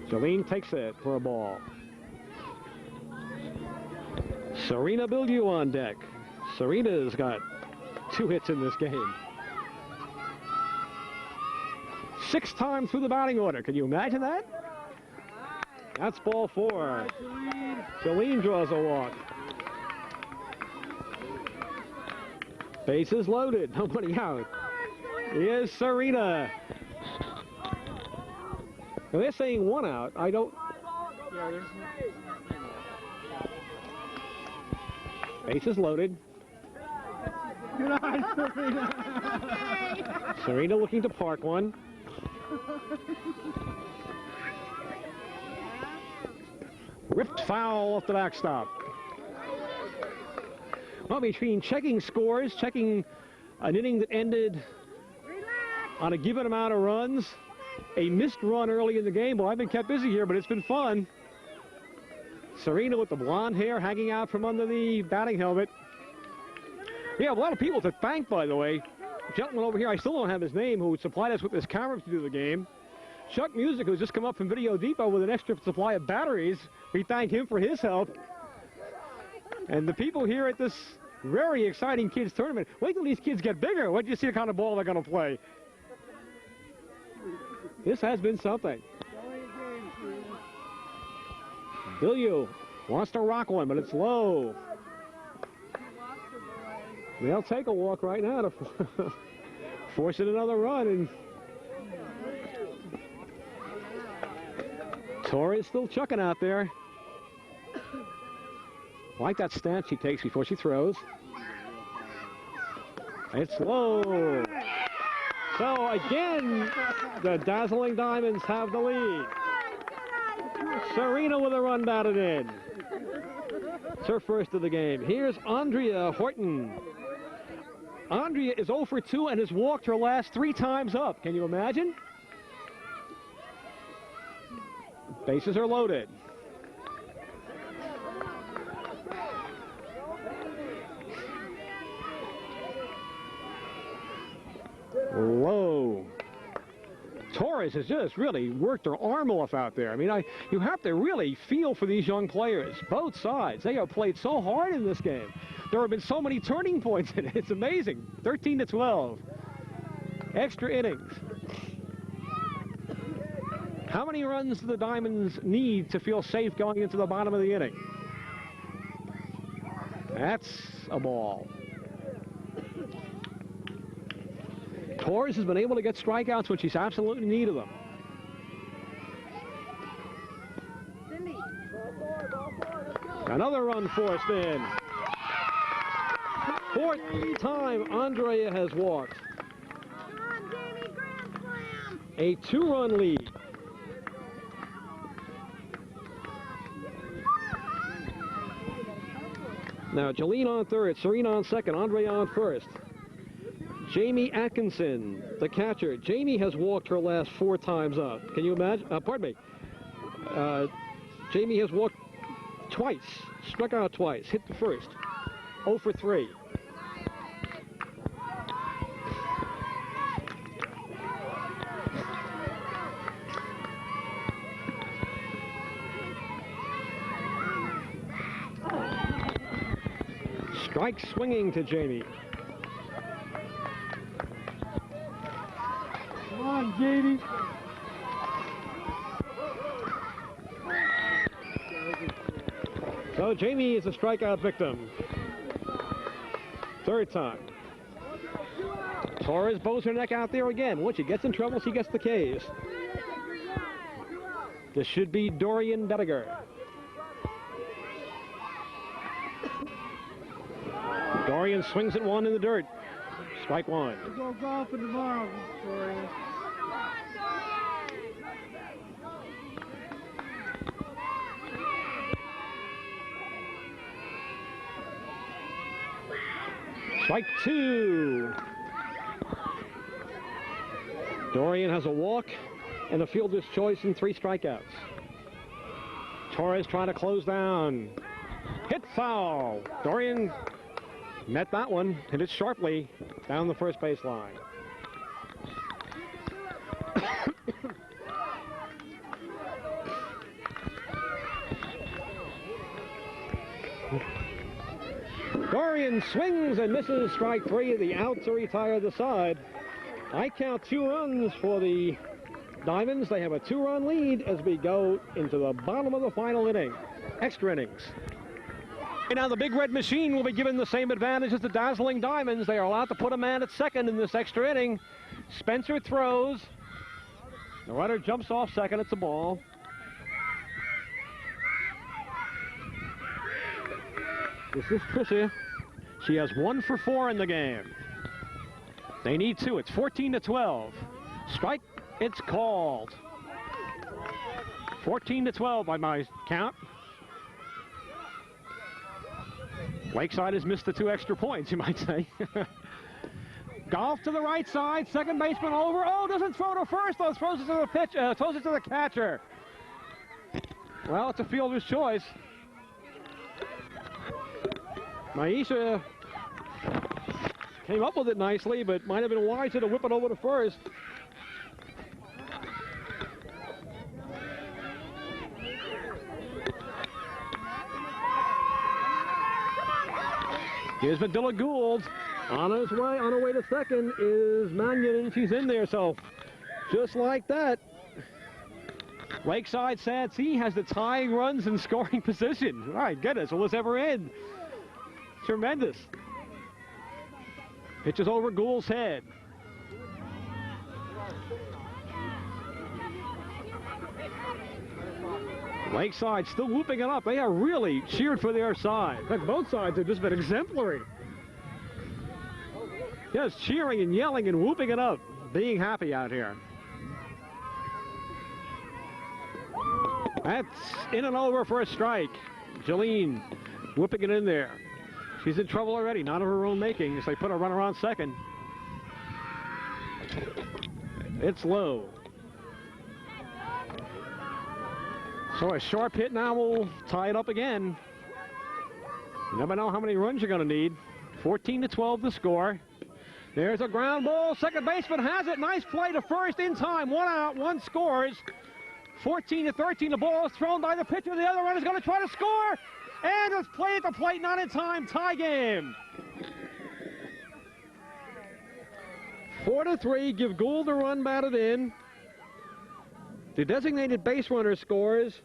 Jolene takes it for a ball. Serena Bilyeu on deck. Serena's got 2 hits in this game. 6 times through the batting order. Can you imagine that? That's ball 4. Jolene draws a walk. Bases loaded. Nobody out. Here's Serena. Now they're saying 1 out. I don't. Yeah, there's Bases loaded. Good eye, Serena. Serena looking to park one. Ripped foul off the backstop. Well, between checking scores, checking an inning that ended on a given amount of runs, a missed run early in the game. Well, I've been kept busy here, but it's been fun. Serena with the blonde hair hanging out from under the batting helmet. We have a lot of people to thank, by the way. Gentleman over here, I still don't have his name, who supplied us with this camera to do the game. Chuck Music, who's just come up from Video Depot with an extra supply of batteries. We thank him for his help. And the people here at this very exciting kids tournament. Wait till these kids get bigger. Wait till you see the kind of ball they're going to play. This has been something. Billiou wants to rock one, but it's low. They'll take a walk right now to force it another run. And Torres still chucking out there. Like that stance she takes before she throws. It's low. So again, the Dazzling Diamonds have the lead. Serena with a run batted in. It's her first of the game. Here's Andrea Horton. Andrea is 0 for 2 and has walked her last 3 times up. Can you imagine? Bases are loaded. Low. Torres has just really worked her arm off out there. I mean, you have to really feel for these young players, both sides. They have played so hard in this game. There have been so many turning points in it. It's amazing. 13-12. Extra innings. How many runs do the Diamonds need to feel safe going into the bottom of the inning? That's a ball. Torres has been able to get strikeouts when she's absolutely needed them. Another run forced in. 4th time Andrea has walked. A 2-run lead. Now Jolene on third, Serena on second, Andrea on first. Jamie Atkinson, the catcher. Jamie has walked her last 4 times up. Can you imagine? Pardon me. Jamie has walked twice, struck out twice, hit the first. 0 for 3. Strike swinging to Jamie. Come on, Jamie. So Jamie is a strikeout victim. 3rd time. Torres bows her neck out there again. Once she gets in trouble, she gets the K's. This should be Dorian Bettiger. Dorian swings at one in the dirt. Strike 1. We'll go golfing tomorrow, Victoria. Strike 2. Dorian has a walk and a fielder's choice and 3 strikeouts. Torres trying to close down. Hit foul. Dorian met that one, hit it sharply down the first base line. Dorian swings and misses, strike 3, the out to retire the side. I count 2 runs for the Diamonds. They have a 2-run lead as we go into the bottom of the final inning. Extra innings. And now the Big Red Machine will be given the same advantage as the Dazzling Diamonds. They are allowed to put a man at second in this extra inning. Spencer throws. The runner jumps off second. It's a ball. This is Tricia. She has 1 for 4 in the game. They need 2. It's 14-12. Strike. It's called. 14-12 by my count. Lakeside has missed the 2 extra points, you might say. Golf to the right side, second baseman over. Oh, doesn't throw to first, though. Throws it to the pitch, throws it to the catcher. Well, it's a fielder's choice. Maisha came up with it nicely, but might have been wiser to whip it over to first. Here's Madilla Gould. On her way to second is Mannion, and she's in there, so just like that, Lakeside Santee has the tying runs and scoring position. My goodness, will this ever end? Tremendous. Pitches over Gould's head. Lakeside still whooping it up. They are really cheered for their side. In fact, both sides have just been exemplary. Just cheering and yelling and whooping it up, being happy out here. That's in and over for a strike. Jolene whipping it in there. She's in trouble already, not of her own making, as they put a runner on second. It's low. So a sharp hit now will tie it up again. You never know how many runs you're going to need. 14-12 the score. There's a ground ball. Second baseman has it. Nice play to first in time. 1 out, 1 scores. 14-13. The ball is thrown by the pitcher. The other runner is going to try to score. And it's play at the plate, not in time. Tie game. 4-3. Give Gould a run batted in. The designated base runner scores.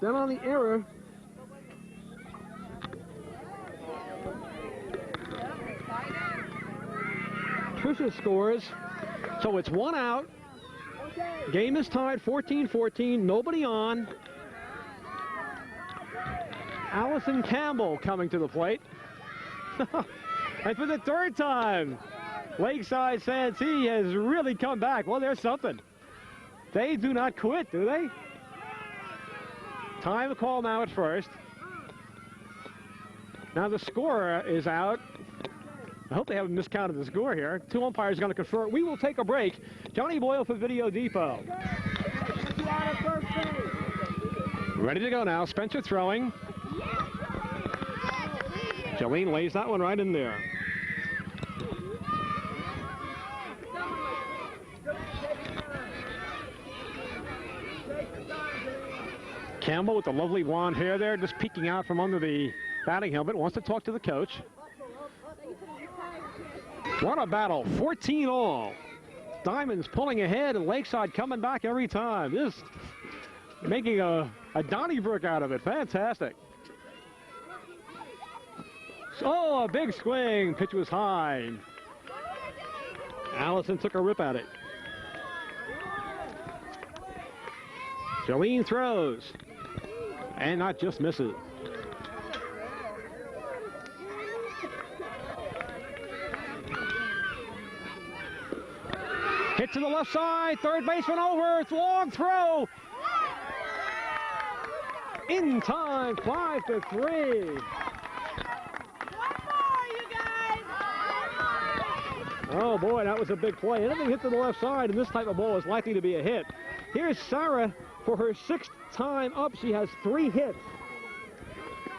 Then on the error, Tricia scores. So it's 1 out. Game is tied 14-14. Nobody on. Allison Campbell coming to the plate. And for the 3rd time, Lakeside Santee has really come back. Well, there's something. They do not quit, do they? Time to call now at first. Now the scorer is out. I hope they haven't miscounted the score here. 2 umpires are going to confer. We will take a break. Johnny Boyle for Video Depot. Ready to go now. Spencer throwing. Jolene lays that one right in there. Campbell with the lovely blonde hair there, just peeking out from under the batting helmet, wants to talk to the coach. What a battle, 14 all. Diamonds pulling ahead and Lakeside coming back every time. Just making a Donnybrook out of it, fantastic. Oh, a big swing, pitch was high. Allison took a rip at it. Jolene throws, and not just misses. Hit to the left side, third baseman over, it's long throw. In time, 5-3. Oh boy, that was a big play. Anything hit to the left side, and this type of ball is likely to be a hit. Here's Sarah for her 6th time up. She has 3 hits.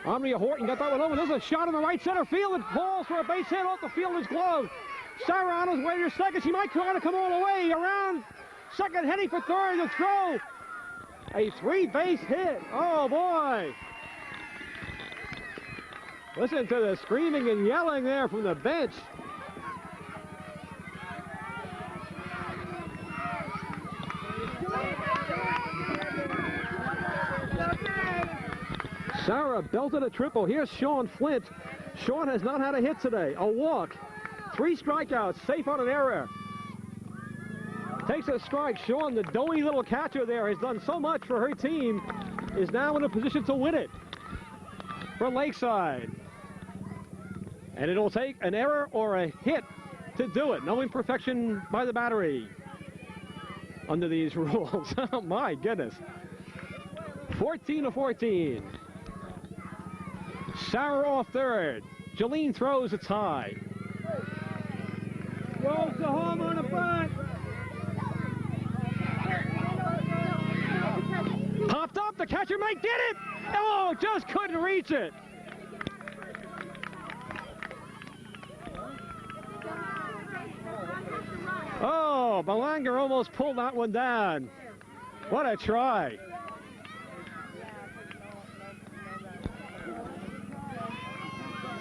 Andrea Horton got that one over. There's a shot in the right center field. It falls for a base hit off the fielder's glove. Sarah on his way to second. She might try to come all the way around second, heading for third. The throw. A 3-base hit. Oh boy. Listen to the screaming and yelling there from the bench. Sarah belted a triple. Here's Sean Flint. Sean has not had a hit today. A walk. 3 strikeouts. Safe on an error. Takes a strike. Sean, the doughy little catcher there, has done so much for her team. Is now in a position to win it for Lakeside. And it'll take an error or a hit to do it. No imperfection by the battery under these rules. Oh my goodness. 14-14. Sauer off third. Jolene throws a tie. Rolls the home on the front. Popped up, the catcher Mike did it! Oh, just couldn't reach it. Oh, Belanger almost pulled that one down. What a try.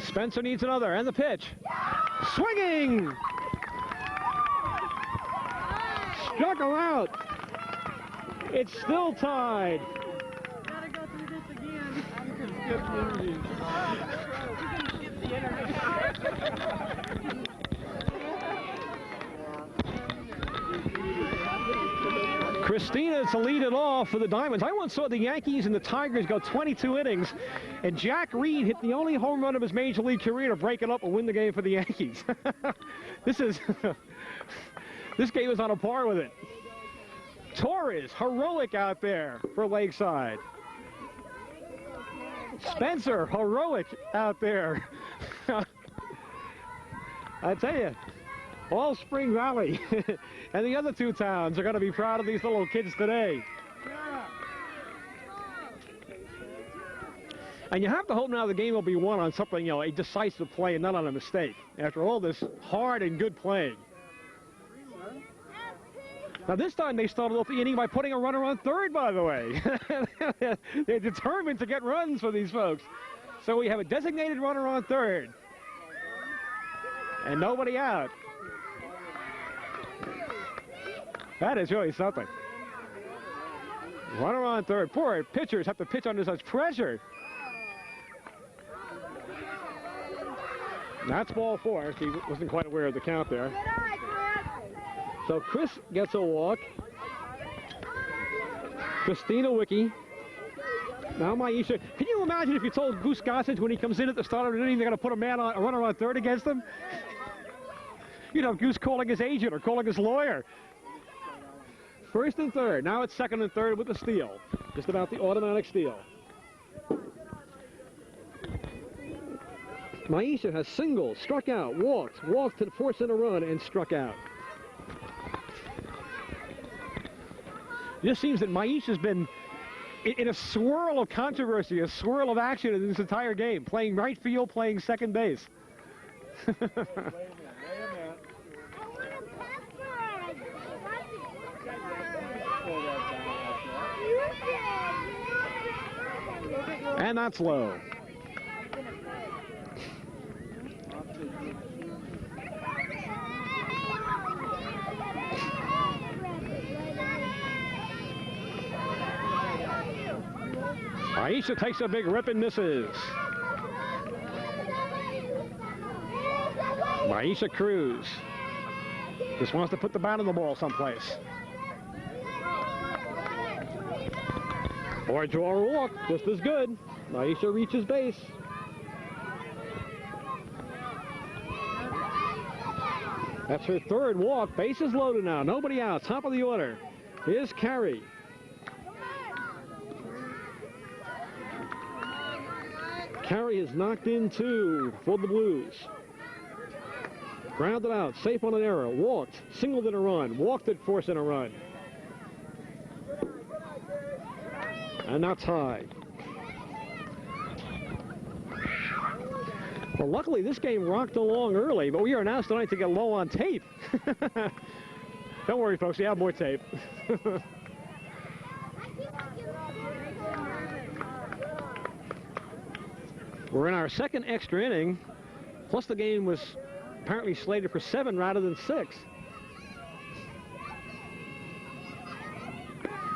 Spencer needs another, and the pitch. Swinging! Struck her out. It's still tied. Gotta go through this again. You can skip the interview. You can skip the interview. Christina to lead it off for the Diamonds. I once saw the Yankees and the Tigers go 22 innings, and Jack Reed hit the only home run of his major league career to break it up and win the game for the Yankees. This game is on a par with it. Torres, heroic out there for Lakeside. Spencer, heroic out there. I tell you, all Spring Valley and the other two towns are going to be proud of these little kids today. And you have to hope now the game will be won on something, you know, a decisive play and not on a mistake. After all this hard and good playing. Now this time they started off the inning by putting a runner on third, by the way. They're determined to get runs for these folks. So we have a designated runner on third. And nobody out. That is really something. Runner on third. Poor pitchers have to pitch under such pressure. That's ball four. He wasn't quite aware of the count there. So Chris gets a walk. Christina Wicke. Now Maisha. Can you imagine if you told Goose Gossage when he comes in at the start of the inning they're going to put a runner on third against him? You know, Goose calling his agent or calling his lawyer. First and third. Now it's second and third with the steal. Just about the automatic steal. Maisha has singled, struck out, walked to force in a run, and struck out. It just seems that Maisha's been in a swirl of controversy, a swirl of action in this entire game, playing right field, playing second base. And that's low. Aisha takes a big rip and misses. Aisha Cruz just wants to put the bat on the ball someplace. Or draw or walk, just as good. Aisha reaches base. That's her third walk. Base is loaded now. Nobody out. Top of the order. Here's Carey. Carey is knocked in two for the Blues. Grounded out, safe on an error, walked, singled in a run, walked at force in a run. And that's high. Well, luckily this game rocked along early, but we are now starting to get low on tape. Don't worry, folks, we have more tape. We're in our second extra inning, plus the game was apparently slated for 7 rather than 6.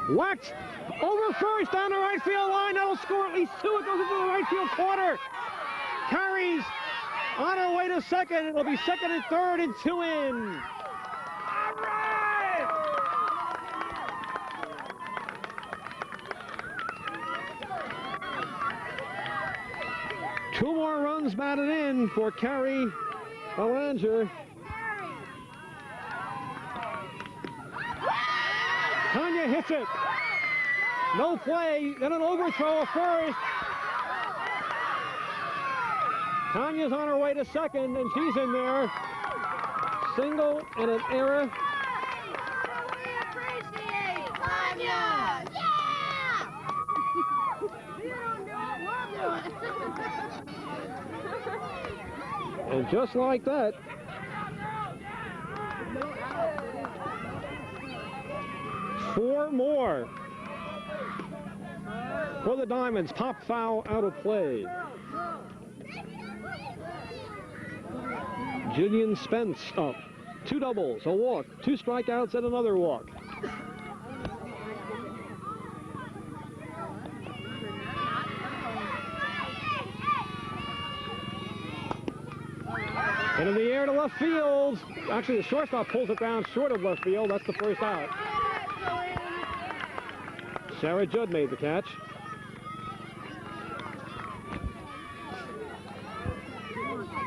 Whacked over first down the right field line. That'll score at least 2. It goes into the right field corner. Carries on her way to second. It'll be second and third and 2 in. All right! Two more runs batted in for Carey Belanger. Tanya hits it. No play, then an overthrow of first. Tanya's on her way to second, and she's in there. Single and an error. We appreciate Tanya! Yeah! You don't do it, we'll do it. And just like that, four more for the Diamonds. Pop foul out of play. Julian Spence up. 2 doubles, a walk, 2 strikeouts, and another walk. And in the air to left field. Actually, the shortstop pulls it down short of left field. That's the first out. Sarah Judd made the catch.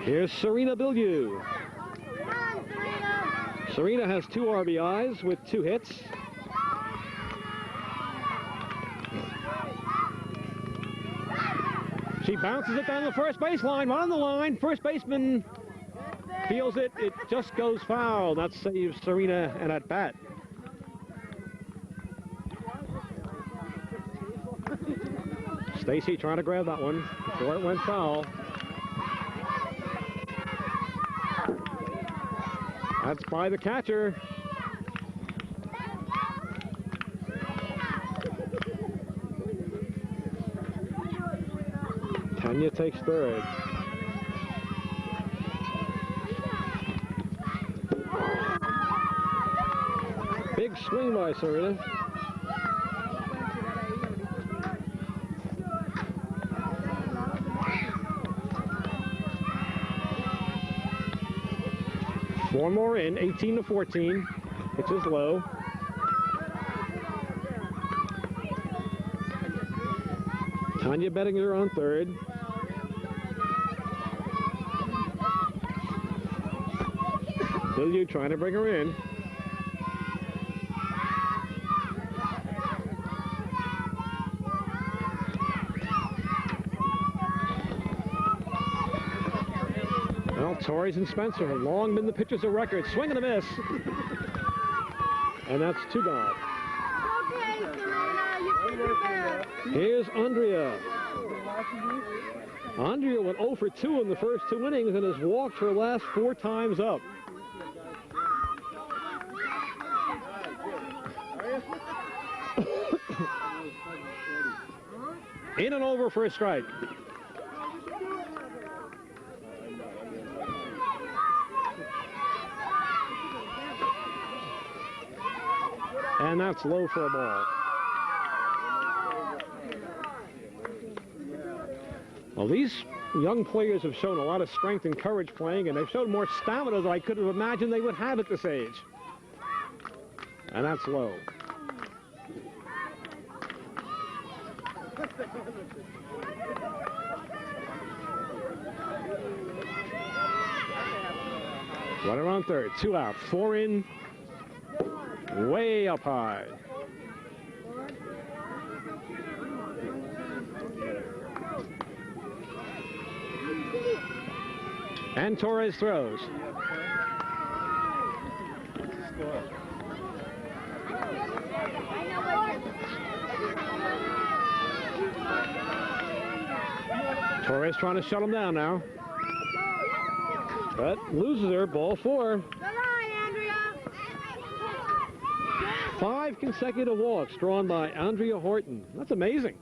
Here's Serena Bilyeu. Serena has 2 RBIs with 2 hits. She bounces it down the first baseline, on the line. First baseman feels it. It just goes foul. That saves Serena an at bat. Stacy trying to grab that one before it went foul. That's by the catcher. Tanya takes third. Big swing by Serena. Four more in, 18-14. Pitch is low. Tanya Bettinger on third. Bilyeu trying to bring her in. Well, Torres and Spencer have long been the pitchers of record. Swing and a miss. And that's 2 gone. Okay, Serena, you can do that. Here's Andrea. Andrea went 0 for 2 in the first 2 innings and has walked her last 4 times up. In and over for a strike. And that's low for a ball. Well, these young players have shown a lot of strength and courage playing, and they've shown more stamina than I could have imagined they would have at this age. And that's low. Runner on third, 2 out, 4 in, way up high. And Torres throws. Torres trying to shut him down now. But loses her, ball 4. Good eye, Andrea. 5 consecutive walks drawn by Andrea Horton. That's amazing.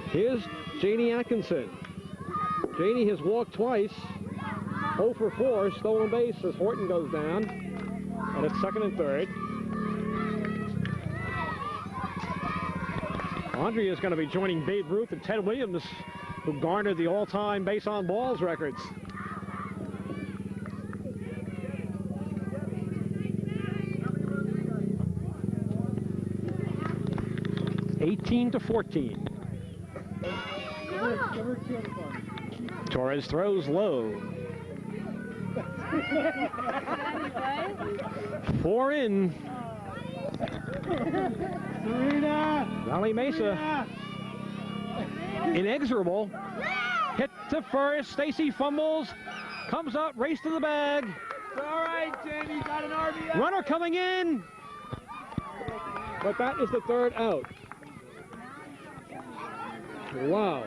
Here's Janie Atkinson. Janie has walked twice. 0 for 4, stolen base as Horton goes down. And it's second and third. Andrea is going to be joining Babe Ruth and Ted Williams, who garnered the all-time base on balls records. (18-14). Torres throws low. 4 in. Valley Mesa inexorable. Hit to first. Stacy fumbles. Comes up. Race to the bag. It's all right, Jamie. Got an RBI. Runner coming in. But that is the third out. Wow.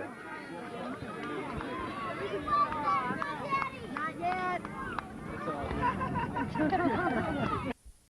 Not yet.